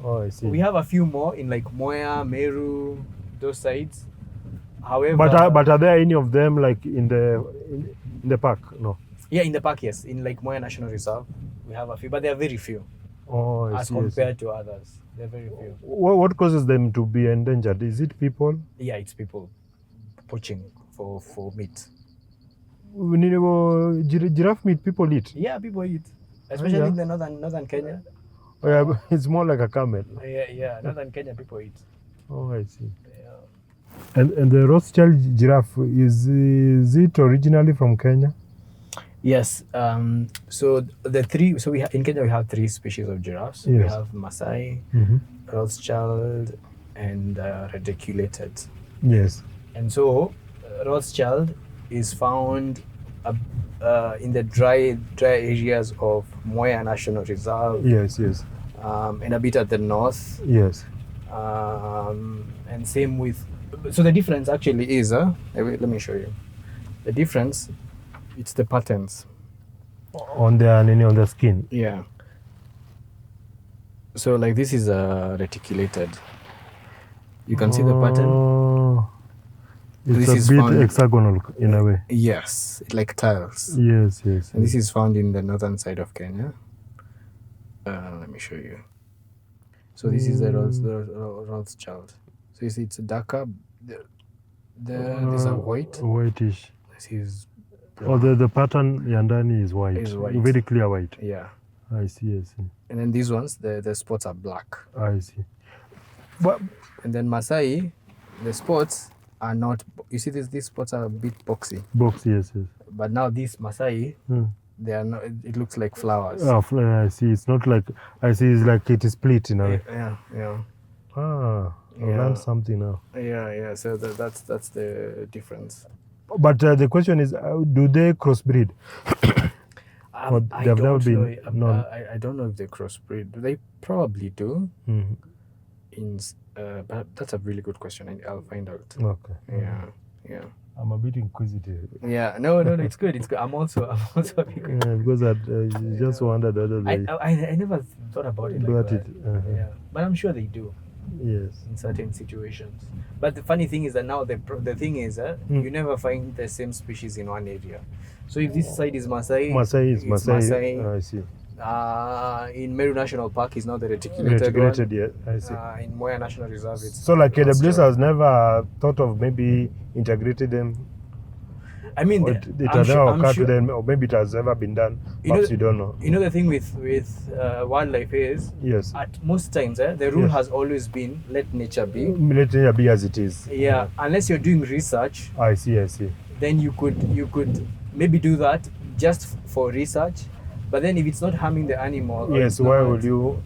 Oh, I see. We have a few more in like Moya, Meru, those sides. However, but are there any of them like in the park? No. Yeah, in the park, yes. In like Moya National Reserve, we have a few, but they are very few. Oh, I as see. Compared to others, they're very few. What causes them to be endangered? Is it people? Yeah, it's people poaching for meat. Giraffe meat people eat? Yeah, people eat, especially in the northern Kenya. Oh, yeah, it's more like a camel. Yeah, northern Kenya people eat. Oh, I see. Yeah. And the Rothschild giraffe, is it originally from Kenya? Yes. So the 3. So in Kenya we have 3 species of giraffes. Yes. We have Maasai, Rothschild, and reticulated. Yes. And so Rothschild is found in the dry areas of Moya National Reserve. Yes. And a bit at the north. Yes. And same with. So the difference actually is. Let me show you. The difference. It's the patterns on the skin. Yeah. So like this is reticulated. You can see the pattern. It's a bit hexagonal in a way. Yes, like tiles. Yes. And this is found in the northern side of Kenya. Let me show you. So this is the Rothschild. So you see it's darker. These are white. Whitish. This is. The pattern yandani is white. Very clear white. Yeah. I see. And then these ones, the spots are black. I see. And then Maasai, the spots are not. You see, these spots are a bit boxy. Boxy, yes. But now these Maasai, they are not. It looks like flowers. Oh, I see. It's not like. I see. It's like it is split in a way. Yeah. I learned something now. Yeah. So that's the difference. But the question is, do they crossbreed? I don't know. I don't know if they crossbreed. They probably do. But that's a really good question. I'll find out. Okay. Yeah. I'm a bit inquisitive. Yeah. No. It's good. I'm also a bit. Because I just wondered whether they. I never thought about it. Yeah. But I'm sure they do. Yes. In certain situations. But the funny thing is that now the thing is you never find the same species in one area. So if this side is Maasai, Maasai. I see. In Meru National Park is now the reticulated one. Yeah, I see. In Moya National Reserve, it's so like KWS has never thought of maybe integrated them. I mean, or it has never occurred to them, or maybe it has never been done. Perhaps you don't know. You know, the thing with wildlife is, yes, at most times, the rule has always been let nature be. Let nature be as it is. Yeah, unless you're doing research. I see. Then you could maybe do that just for research. But then if it's not harming the animal, yes, why would you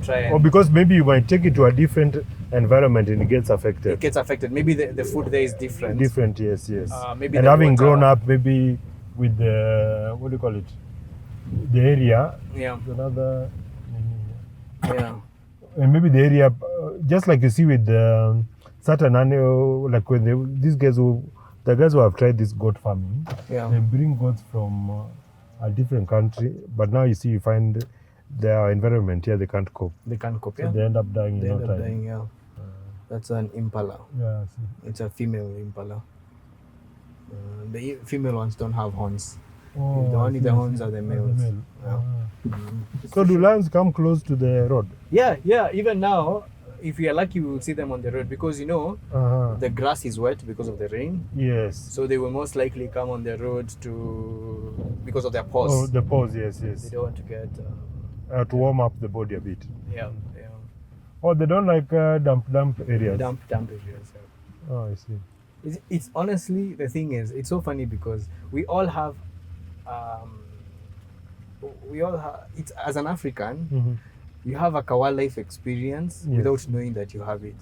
try and... Or because maybe you might take it to a different environment and it gets affected. It gets affected. Maybe the food there is different. Different, yes. Maybe and having grown up maybe with the, what do you call it? The area. Yeah. Another... Yeah. And maybe the area, just like you see with certain animal, like when the guys who have tried this goat farming, they bring goats from... a different country, but now you find their environment here, they can't cope. So they end up dying in no time. That's an Impala. Yeah, it's a female Impala. The female ones don't have horns. Oh, the horns are the males. So do lions come close to the road? Yeah. Even now, if we are lucky, we will see them on the road because the grass is wet because of the rain. Yes. So they will most likely come on the road because of their paws. Oh, the paws, yes. They don't want to get to warm up the body a bit. Yeah. Oh, they don't like damp areas. Damp areas. Yeah. Oh, I see. It's honestly, the thing is, it's so funny because we all have. It's as an African. You have a Kawa life experience without knowing that you have it.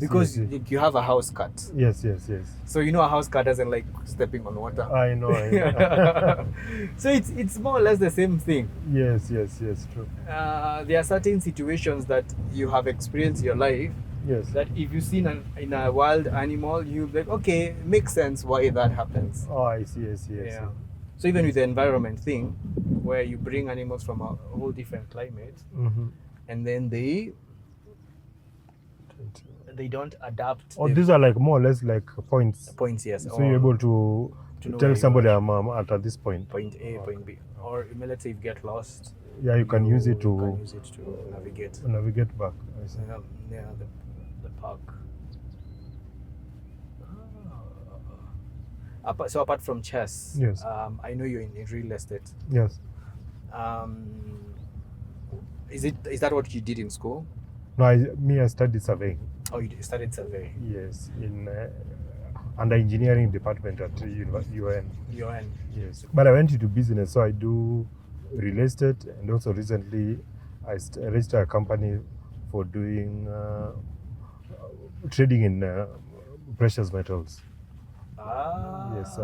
Because you have a house cat. Yes. So a house cat doesn't like stepping on water. I know. So it's more or less the same thing. Yes, true. There are certain situations that you have experienced in your life. Yes. That if you've seen in a wild animal, you'll be like, okay, makes sense why that happens. Oh, I see. Yeah. So even with the environment thing, where you bring animals from a whole different climate, and then they don't adapt. Oh, these are like more or less like points. Points, yes. So you're able to tell somebody I'm at this point. Point A, point B. Or let's say if you get lost. Yeah, you can use it to navigate. Navigate back. I see. Yeah, the park. So apart from chess, yes. I know you're in real estate. Yes. Is that what you did in school? No, I studied surveying. Oh, you studied surveying? Yes, in under engineering department at UN. Yes, but I went into business, so I do real estate, and also recently I registered a company for doing trading in precious metals. Yes,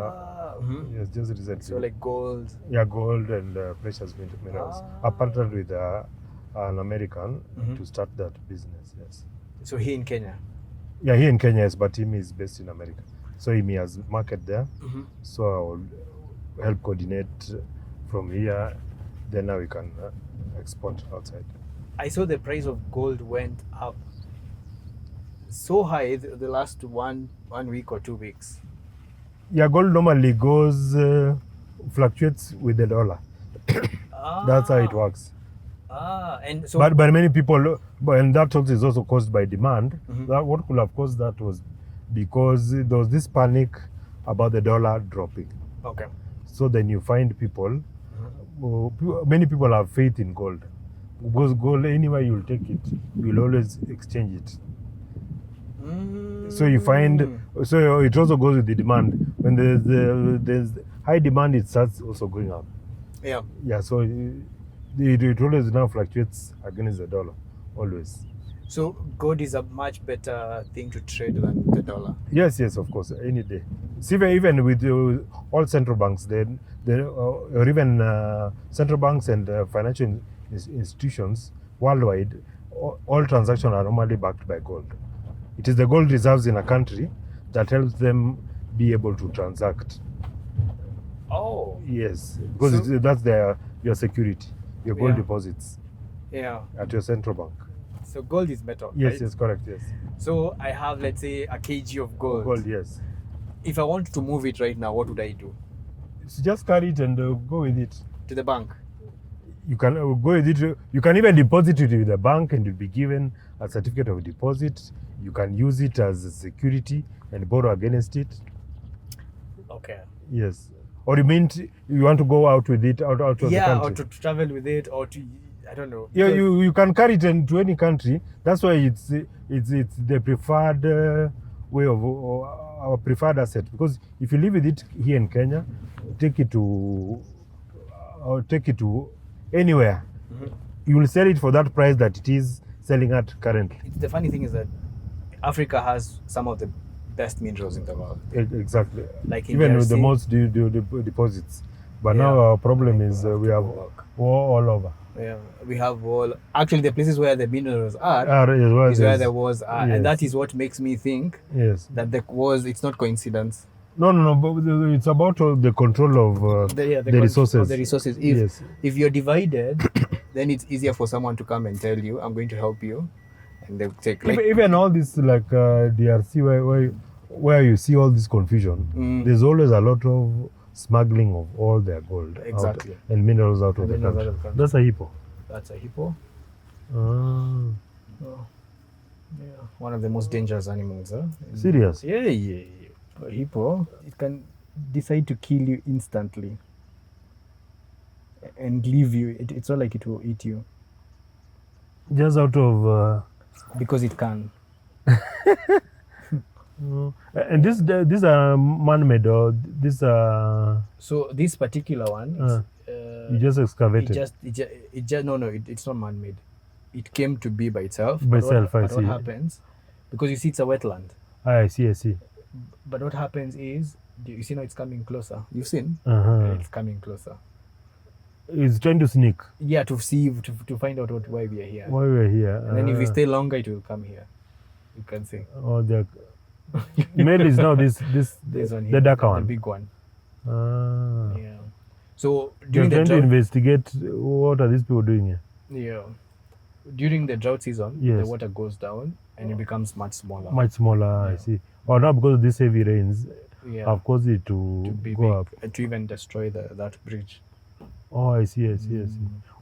yes, just recently. So like gold. Yeah, gold and precious minerals. I partnered with an American to start that business. Yes. So here in Kenya. Yeah, here in Kenya, yes, but him is based in America. So he has market there. So I will help coordinate from here. Then now we can export outside. I saw the price of gold went up so high the last one week or 2 weeks. Yeah, gold normally fluctuates with the dollar. That's how it works. And so. But many people, and that also is also caused by demand. That what could have caused that was because there was this panic about the dollar dropping. Okay. So then you find people, many people have faith in gold. Because gold, anywhere you'll take it, you'll always exchange it. So you find, so it also goes with the demand. When there's high demand, it starts also going up. Yeah. Yeah, so it always now fluctuates against the dollar, always. So gold is a much better thing to trade than the dollar? Yes, of course, any day. See, even with all central banks, or even central banks and financial institutions worldwide, all transactions are normally backed by gold. It is the gold reserves in a country that helps them be able to transact. Oh. Yes, because that's your security, your gold deposits. Yeah. At your central bank. So gold is metal. Yes, right? yes, correct, yes. So I have, let's say, a kg of gold. Gold, yes. If I want to move it right now, what would I do? So just carry it and go with it. To the bank? You can go with it. You can even deposit it with the bank and you'll be given a certificate of deposit. You can use it as a security and borrow against it. Okay. Yes. Or you mean you want to go out with it out of the country? Yeah, or to travel with it, or to, I don't know. Yeah, you can carry it into any country. That's why it's the preferred way of our preferred asset. Because if you live with it here in Kenya, take it to anywhere, you will sell it for that price that it is selling at currently. The funny thing is that Africa has some of the best minerals in the world. Exactly. Like in even with the most deposits. But now our problem is we have war all over. Yeah, we have all. Actually, the places where the minerals are is where the wars are, and that is what makes me think that the wars. It's not coincidence. No. But it's about the control of the resources. Of the resources. If you're divided, then it's easier for someone to come and tell you, "I'm going to help you," and they'll take. Like, even all this like DRC where you see all this confusion. There's always a lot of smuggling of all their gold and minerals out of the country. That's a hippo. That's a hippo. Yeah, one of the most dangerous animals. Huh? Serious? Yeah. A hippo, it can decide to kill you instantly and leave you. It's not like it will eat you. Just out of because it can. And these are man-made, or these are... So this particular one, you just excavated. It's not man-made. It came to be by itself. By itself, but what happens? Because you see, it's a wetland. I see. But what happens is, you see now it's coming closer. You've seen? It's coming closer. It's trying to sneak. Yeah, to see, to find out why we are here. Why we are here. And then if we stay longer, it will come here. You can see. Oh, the male is now this one the darker one. The big one. Yeah. So during the drought, to investigate what are these people doing here. Yeah. During the drought season, the water goes down and it becomes much smaller. I see. Or now because of these heavy rains have caused it to go up. And to even destroy that bridge. Oh, I see.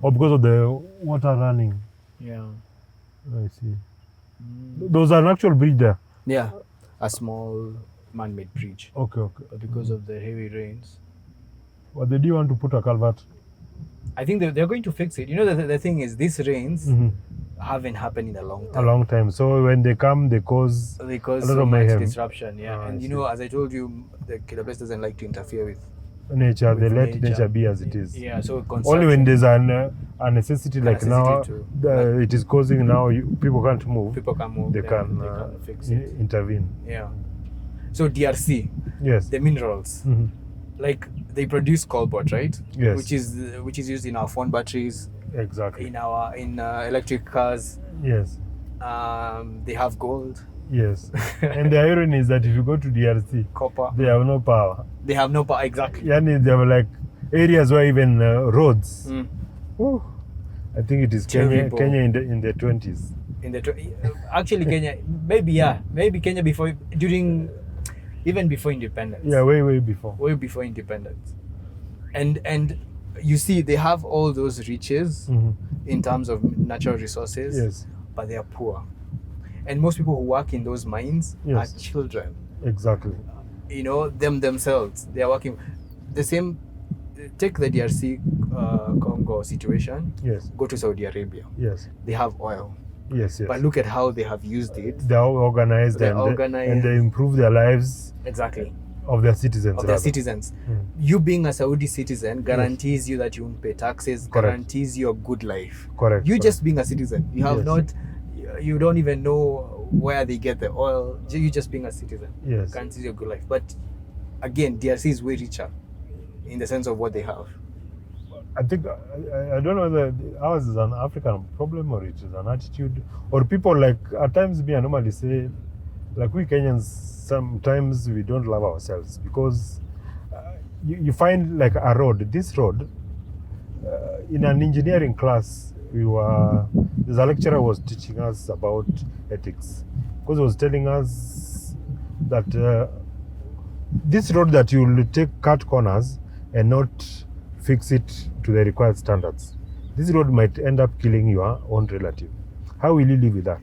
Or because of the water running. Yeah. I see. Those are an actual bridge there? Yeah. A small man-made bridge. Okay. But because of the heavy rains. But they do want to put a culvert? I think they're going to fix it. You know, the thing is, these rains haven't happened in a long time. A long time. So when they come, they cause a lot so of much mayhem. Disruption. Yeah. And you know, as I told you, the Giraffes doesn't like to interfere with nature. They let nature be as it is. Yeah. So only when there's a necessity like now, it is causing now people can't move. People can't move. They can fix it. Intervene. Yeah. So DRC. Yes. The minerals. Like they produce cobalt, right? Yes. Which is used in our phone batteries. Exactly. In electric cars. Yes. They have gold. Yes. And the irony is that if you go to DRC, copper, they have no power. They have no power, exactly. Yani they have like areas where even roads. I think it is Kenya in the 20s. Actually Kenya, maybe Kenya even before independence. Yeah, way before. Way before independence. And you see, they have all those riches in terms of natural resources, yes, but they are poor. And most people who work in those mines are children. Exactly. You know, themselves, they are working. The same, take the DRC Congo situation. Yes. Go to Saudi Arabia. Yes. They have oil. Yes. But look at how they have used it. They are organized, and they improve their lives. Exactly. Of their citizens. You being a Saudi citizen guarantees you that you won't pay taxes, guarantees you a good life. Correct. You just being a citizen, you have you don't even know where they get the oil. You just being a citizen guarantees you a good life. But again, DRC is way richer in the sense of what they have. I think, I don't know whether ours is an African problem or it is an attitude, or people like, at times me I normally say, like we Kenyans, sometimes we don't love ourselves because you find like a road, this road, in an engineering class, there's a lecturer was teaching us about ethics, because he was telling us that this road that you'll cut corners and not fix it to the required standards, this road might end up killing your own relative. How will you live with that?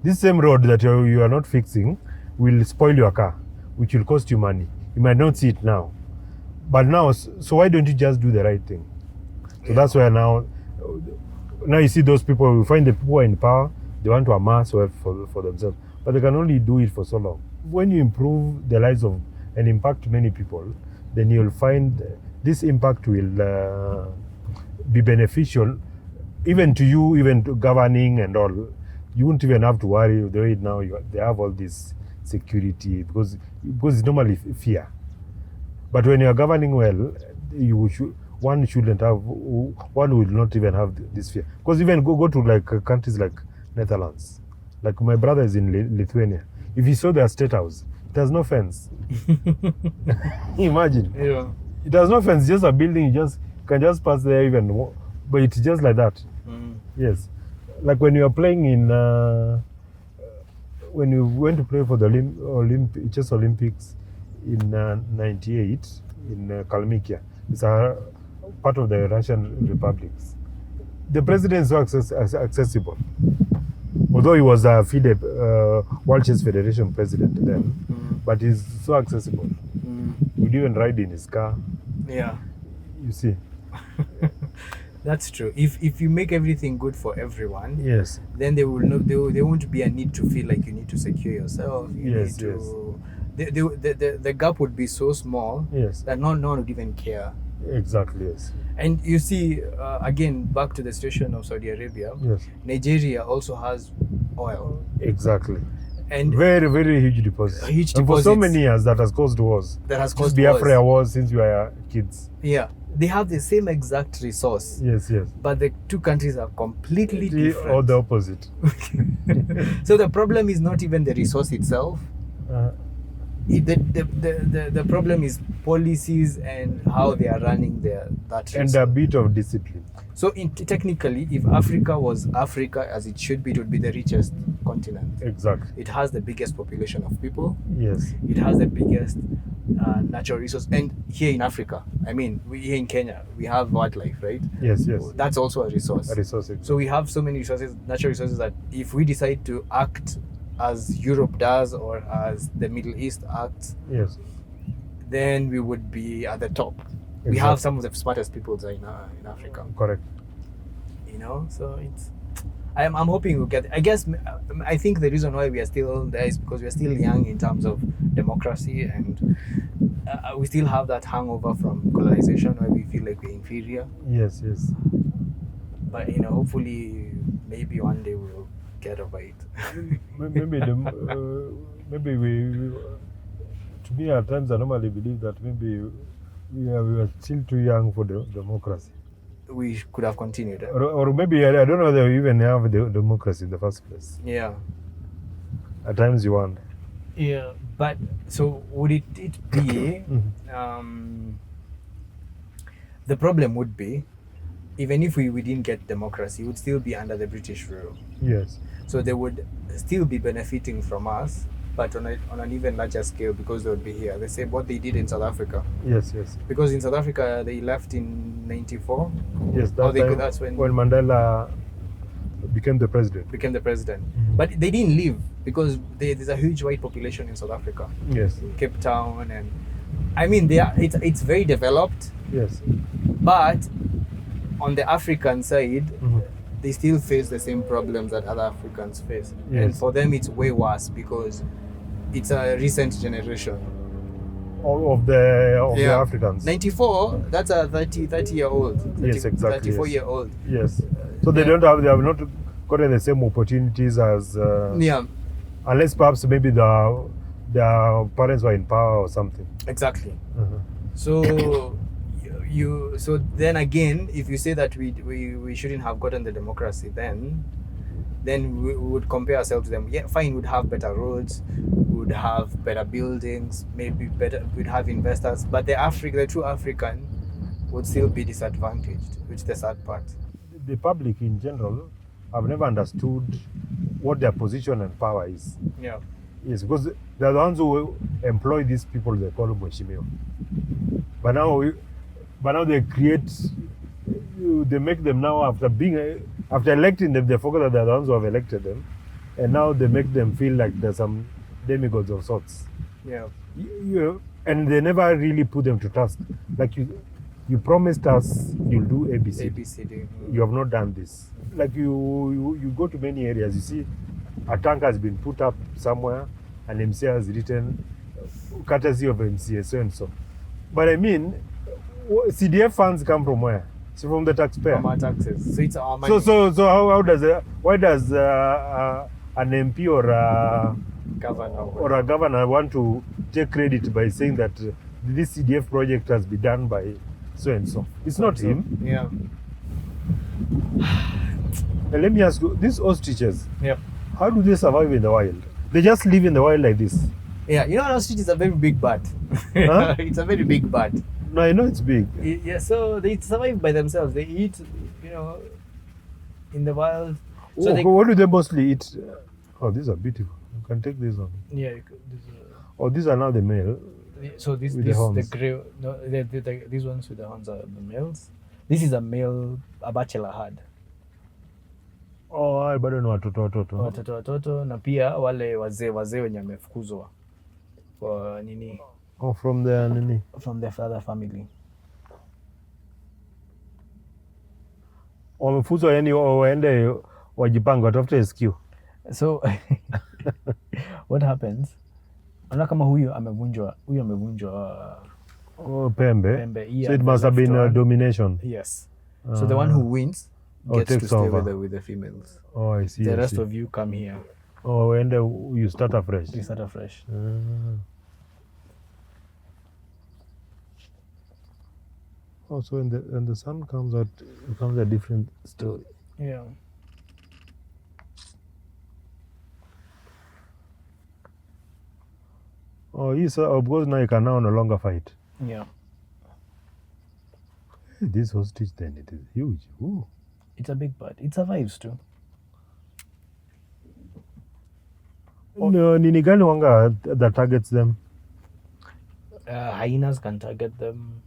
This same road that you are not fixing will spoil your car. which will cost you money. You might not see it now. But now, so why don't you just do the right thing? So that's why now you see those people, you find the people who are in power, they want to amass wealth for themselves. But they can only do it for so long. When you improve the lives of and impact many people, then you'll find this impact will be beneficial even to you, even to governing and all. You won't even have to worry the way now they have all this security because it's normally fear. But when you are governing well, one will not even have this fear. Because even go to like countries like Netherlands. Like my brother is in Lithuania. If you saw their state house, it has no fence. Imagine. Yeah. It has no fence, just a building. You can just pass there even, but it's just like that. Yes. Like when you are playing in, when you went to play for the Chess Olympics in 98 in Kalmykia. It's a part of the Russian republics. The president is so accessible. Although he was a FIDE, World Chess Federation president then, but he's so accessible. Would even ride in his car. Yeah. You see. That's true. If you make everything good for everyone, yes, then there won't be a need to feel like you need to secure yourself. The gap would be so small that no one would even care. Exactly, yes. And you see, again, back to the situation of Saudi Arabia, Nigeria also has oil. Exactly. And very, very huge deposits. And for so many years, that has caused wars. That has caused Biafra wars since we were kids. Yeah. They have the same exact resource. Yes. But the two countries are completely different. Or the opposite. So the problem is not even the resource itself. The problem is policies and how they are running that resource. And a bit of discipline. So technically, if Africa was Africa as it should be, it would be the richest continent. Exactly. It has the biggest population of people. Yes. It has the biggest natural resource. And here in Africa, here in Kenya, we have wildlife, right? Yes. That's also a resource. Exactly. So we have so many resources, natural resources, that if we decide to act as Europe does or as the Middle East acts, then we would be at the top. Exactly. We have some of the smartest people in Africa. Correct. So it's. I'm hoping we'll get. I think the reason why we are still there is because we are still young in terms of democracy, and we still have that hangover from colonization where we feel like we're inferior. Yes. But hopefully, maybe one day we'll get over it. maybe we to me at times I normally believe that maybe we are still too young for the democracy. We could have continued. Or maybe, I don't know whether we even have the democracy in the first place. Yeah. At times you wonder. Yeah, but so would it be, the problem would be, even if we didn't get democracy, it would still be under the British rule. Yes. So they would still be benefiting from us, but on an even larger scale, because they would be here. They say what they did in South Africa. Yes. Because in South Africa, they left in 94. Yes, that's when Mandela became the president. But they didn't leave because there's a huge white population in South Africa. Yes. Cape Town, and it's very developed. Yes. But on the African side, they still face the same problems that other Africans face. Yes. And for them, it's way worse because it's a recent generation. Of the Africans. 94, that's a 30-year-old. Yes, exactly. 34-year-old. Yes. So they have not gotten the same opportunities as... Unless perhaps maybe their parents were in power or something. Exactly. So... So then again, if you say that we shouldn't have gotten the democracy, then we would compare ourselves to them. Yeah, fine, we'd have better roads, we'd have better buildings, maybe we'd have investors, but the true African would still be disadvantaged, which is the sad part. The public in general have never understood what their position and power is. Yeah. Yes, because they're the ones who employ these people they call Mweshimiwa. But now they make them now after electing them, they forget that they're the ones who have elected them, and now they make them feel like there's some demigods of sorts. Yeah. And they never really put them to task. Like you promised us you'll do ABC. ABCD. You have not done this. Like you go to many areas, you see a tank has been put up somewhere, and MCA has written courtesy of MCA so and so. But I mean, CDF funds come from where? So from the taxpayer. From our taxes. So it's our money. So how does why does an MP or a governor want to take credit by saying that this CDF project has been done by so and so? It's not him. Yeah. And let me ask you, these ostriches. Yep. How do they survive in the wild? They just live in the wild like this. Yeah, you know, an ostrich is a very big bird. Huh? It's a very big bird. No, I know it's big. Yeah, so they survive by themselves. They eat, you know, in the wild. So what do they mostly eat? Oh, these are beautiful. You can take this one. Yeah. Oh, these are now the male. So these horns. the grey, no, these ones with the horns are the males. This is a bachelor herd. Oh, bado ni watoto. Watoto na pia wale wazee wenye wamefukuzwa kwa nini? Oh, from their nini? From their father family. Wamefukuzwa yani waende wajipange watafute SQ. So what happens? Unaona kama huyu amevunjwa pembe. Yeah, so it must have been a domination. Yes. So the one who wins gets to stay with the females. Oh, I see. The rest of you come here. Oh, and you start afresh. You start afresh. Oh, so when the sun comes out, it becomes a different story. Yeah. Oh, yes, of course now you can now no longer fight. Yeah. This ostrich then, it is huge. Ooh. It's a big bird. It survives too. No, nini gani wanga that targets them? Hyenas can target them.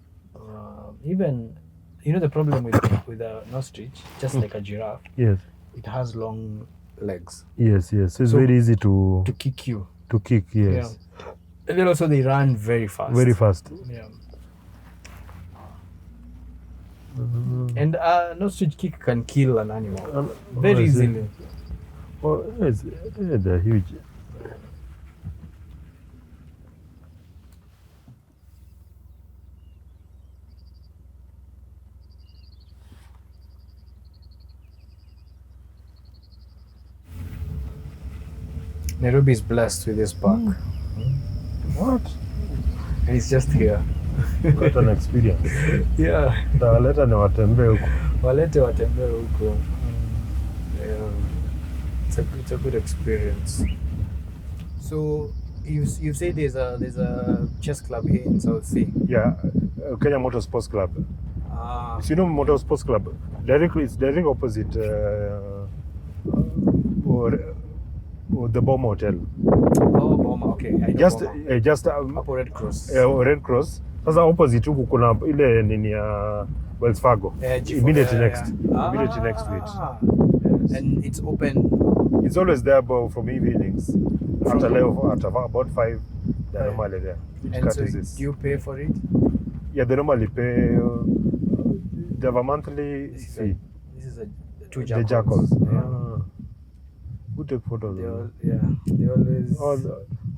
Even, you know, the problem with an ostrich, just like a giraffe. Yes. It has long legs. Yes. It's very easy to kick you. To kick, yes. Yeah. And then also they run very fast. Very fast. Yeah. And an ostrich kick can kill an animal very easily. Oh, they're huge. Nairobi is blessed with this park. What? And it's just here. What an experience. Yeah. Tawaleta ni watembee huko. Walete watembee huko. Yeah. It's a good experience. So you say there's a chess club here in South Sea. Yeah, Kenya Motor Sports Club. So you know Motor Sports Club? It's directly opposite or the Bomb Hotel. Oh, Bomb, okay. I know just Upper Red Cross. Red Cross. Sasa opposite huku kuna ile nini ya Wells Fargo. Immediately next to it. Yes. And it's open. It's always there from evenings. After about 5, they're normally there. And so do you pay for it? Yeah, they normally pay. They have a monthly fee. This is two Jackals. The Jackals. Yeah. Who take photos? They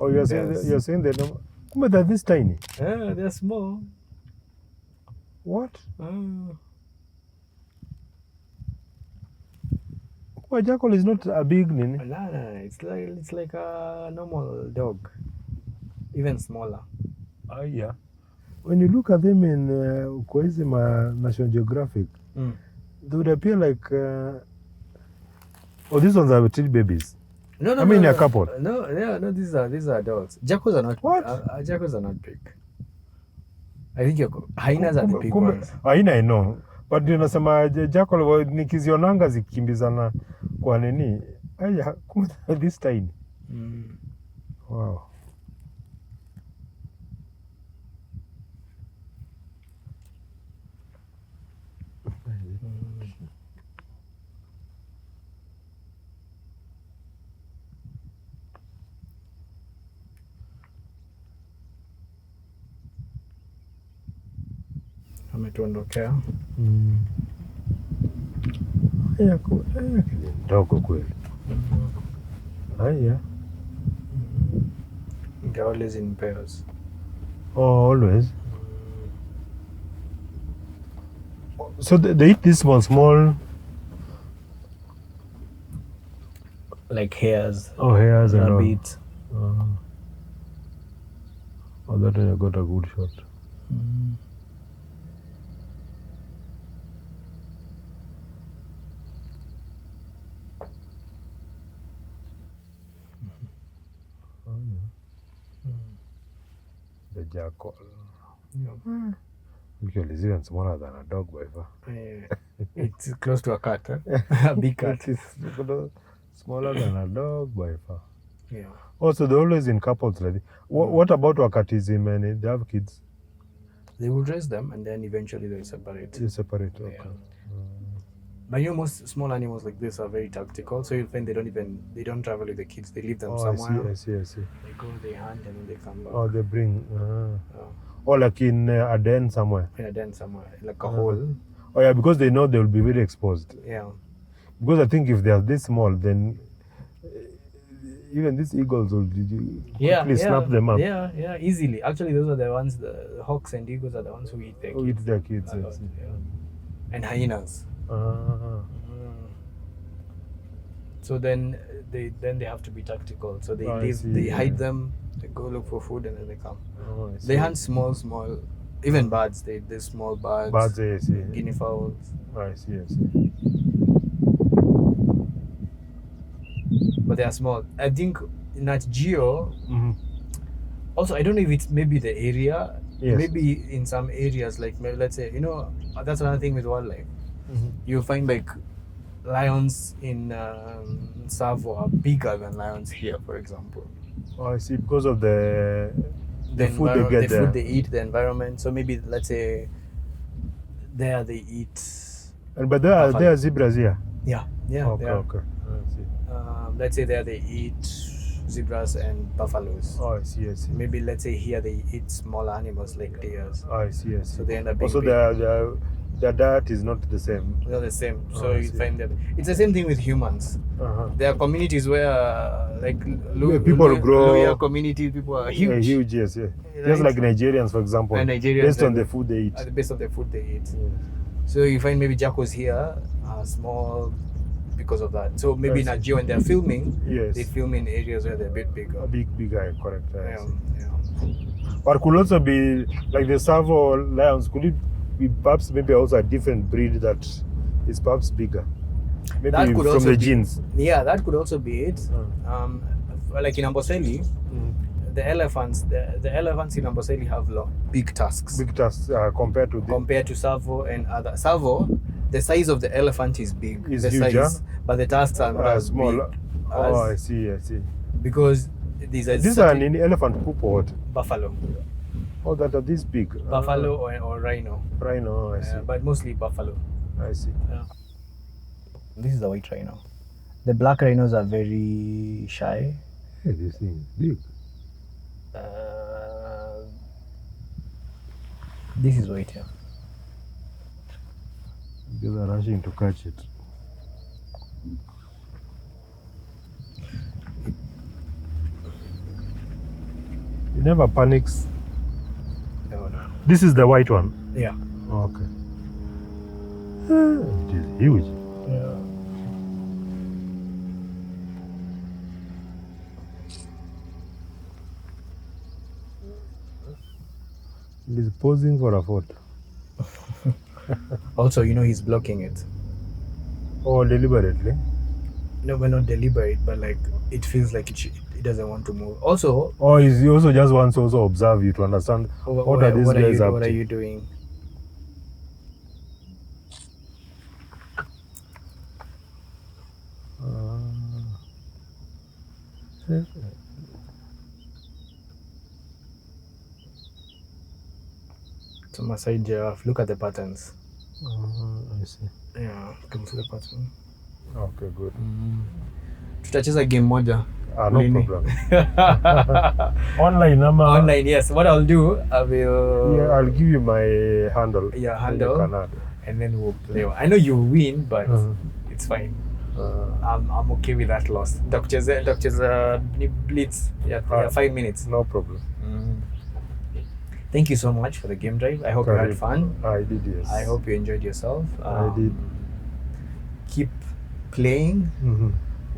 always. You're saying they're this tiny. Yeah, they're small. What? Well, jackal is not a big nini. No, it's like a normal dog, even smaller. Yeah. When you look at them in National Geographic, they would appear like. These ones are little babies. No, a couple. No, these are adults. Jackals are not. What? Jackals are not big. I think hyenas are the big ones. Hyena I know. But unasema jackal nikizionanga zikimbizana kwa nini? This tiny. Wow. Ametuondokea. Ndogo kweli. Haya. They're always in pairs. Oh, always. So they eat this small. Like hares. Oh, hares and rabbits. Oh, that one I got a good shot. The jackal. Usually it's even smaller than a dog by far. It's close to a cat, huh? A big cat. It's smaller than a dog by far. Yeah. Also, they're always in couples like this. What about wakatism and they have kids? They will raise them and then eventually they'll separate. They separate, okay. Yeah. But you know, most small animals like this are very tactical, so you'll find they don't travel with the kids. They leave them somewhere. I see. They go, they hunt, and then they come back. Oh, they bring. Or like in a den somewhere. In a den somewhere, like a hole. Oh yeah, because they know they will be very exposed. Yeah. Because I think if they are this small, then even these eagles will quickly snap them up. Yeah, easily. Actually, those are the ones. The hawks and eagles are the ones who eat their kids. Who eat their kids. And hyenas. So then they have to be tactical. So they they hide them. They go look for food and then they come. They hunt small, even birds. They small birds. Birds, I see. Guinea fowls. I see. But they are small. I think Nat Geo. Also, I don't know if it's maybe the area. Yes. Maybe in some areas, like let's say, that's another thing with wildlife. You find like lions in Savo are bigger than lions here, for example. Oh, I see. Because of the food they get there. The food they eat, the environment. So maybe let's say there they eat. But there are zebras here. Yeah. Okay. I see. Let's say there they eat zebras and buffaloes. Oh, I see. Maybe let's say here they eat smaller animals like deers. Oh, I see. So they end up being also their diet is not the same. Not the same. So you find that it's the same thing with humans. There are communities where people grow. Lower community people are huge. Huge, yes. Just like Nigerians, for example. And Nigerians based on the food they eat. Based on the food they eat. So you find maybe jackals here are small because of that. So maybe in Nigeria when they're filming, they film in areas where they're a bit bigger. Bigger, correct. Yeah. But could also be like the Savo lions. Could it be perhaps maybe also a different breed that is perhaps bigger? Maybe that could from also the be, genes. Yeah, that could also be it. Like in Amboseli, the elephants in Amboseli have big tusks. Big tusks compared to Savo and other. Savo, the size of the elephant is big. Is the huge, size, but the tusks are not as small. big. I see. Because these are an elephant poop or what? Buffalo. Oh, that are this big. Buffalo or rhino. Rhino, I see. But mostly buffalo. I see. Yeah. This is the white rhino. The black rhinos are very shy. Hey, this thing is big. This is white here. Because they're rushing to catch it. It never panics. No. This is the white one? Yeah. Okay. It is huge. Yeah. It is posing for a photo. Also, he's blocking it. Oh, deliberately? No, but not deliberate, but like it feels like it doesn't want to move. Also, he also just wants to also observe you to understand what are these guys up to. What are you doing? So Maasai giraffe, look at the patterns. I see. Yeah, you can see the pattern. Okay, good. Tutacheza game moja. No problem. Online, Online, yes. What I'll do, I will. Yeah, I'll give you my handle. Yeah, handle. And then we'll play. I know you win, but it's fine. I'm okay with that loss. Doctors blitz. Yeah, 5 minutes. No problem. Thank you so much for the game drive. I hope you had fun. I did, yes. I hope you enjoyed yourself. I did. Keep playing.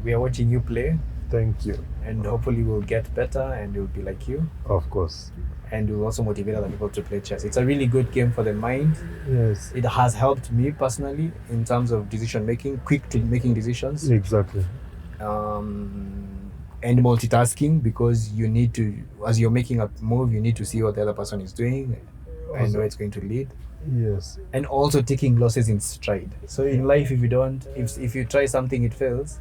We are watching you play. Thank you. And hopefully we'll get better and we'll be like you. Of course. And we'll also motivate other people to play chess. It's a really good game for the mind. Yes. It has helped me personally in terms of decision making, quick making decisions. Exactly. And multitasking, because you need to, as you're making a move, you need to see what the other person is doing and where it's going to lead. Yes. And also taking losses in stride. So in life, if you try something, it fails,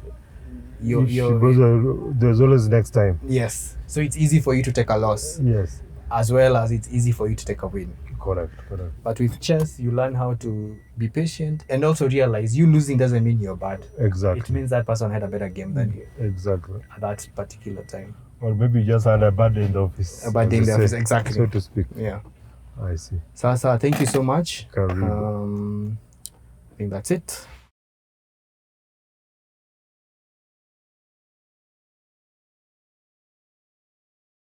there's always next time. Yes. So it's easy for you to take a loss. Yes. As well as it's easy for you to take a win. Correct. But with chess, you learn how to be patient and also realize you losing doesn't mean you're bad. Exactly. It means that person had a better game than you. Exactly. At that particular time. Or maybe you just had a bad day in the office. A bad day in the office, exactly. So to speak. Yeah. I see. Sasa, thank you so much. I think that's it.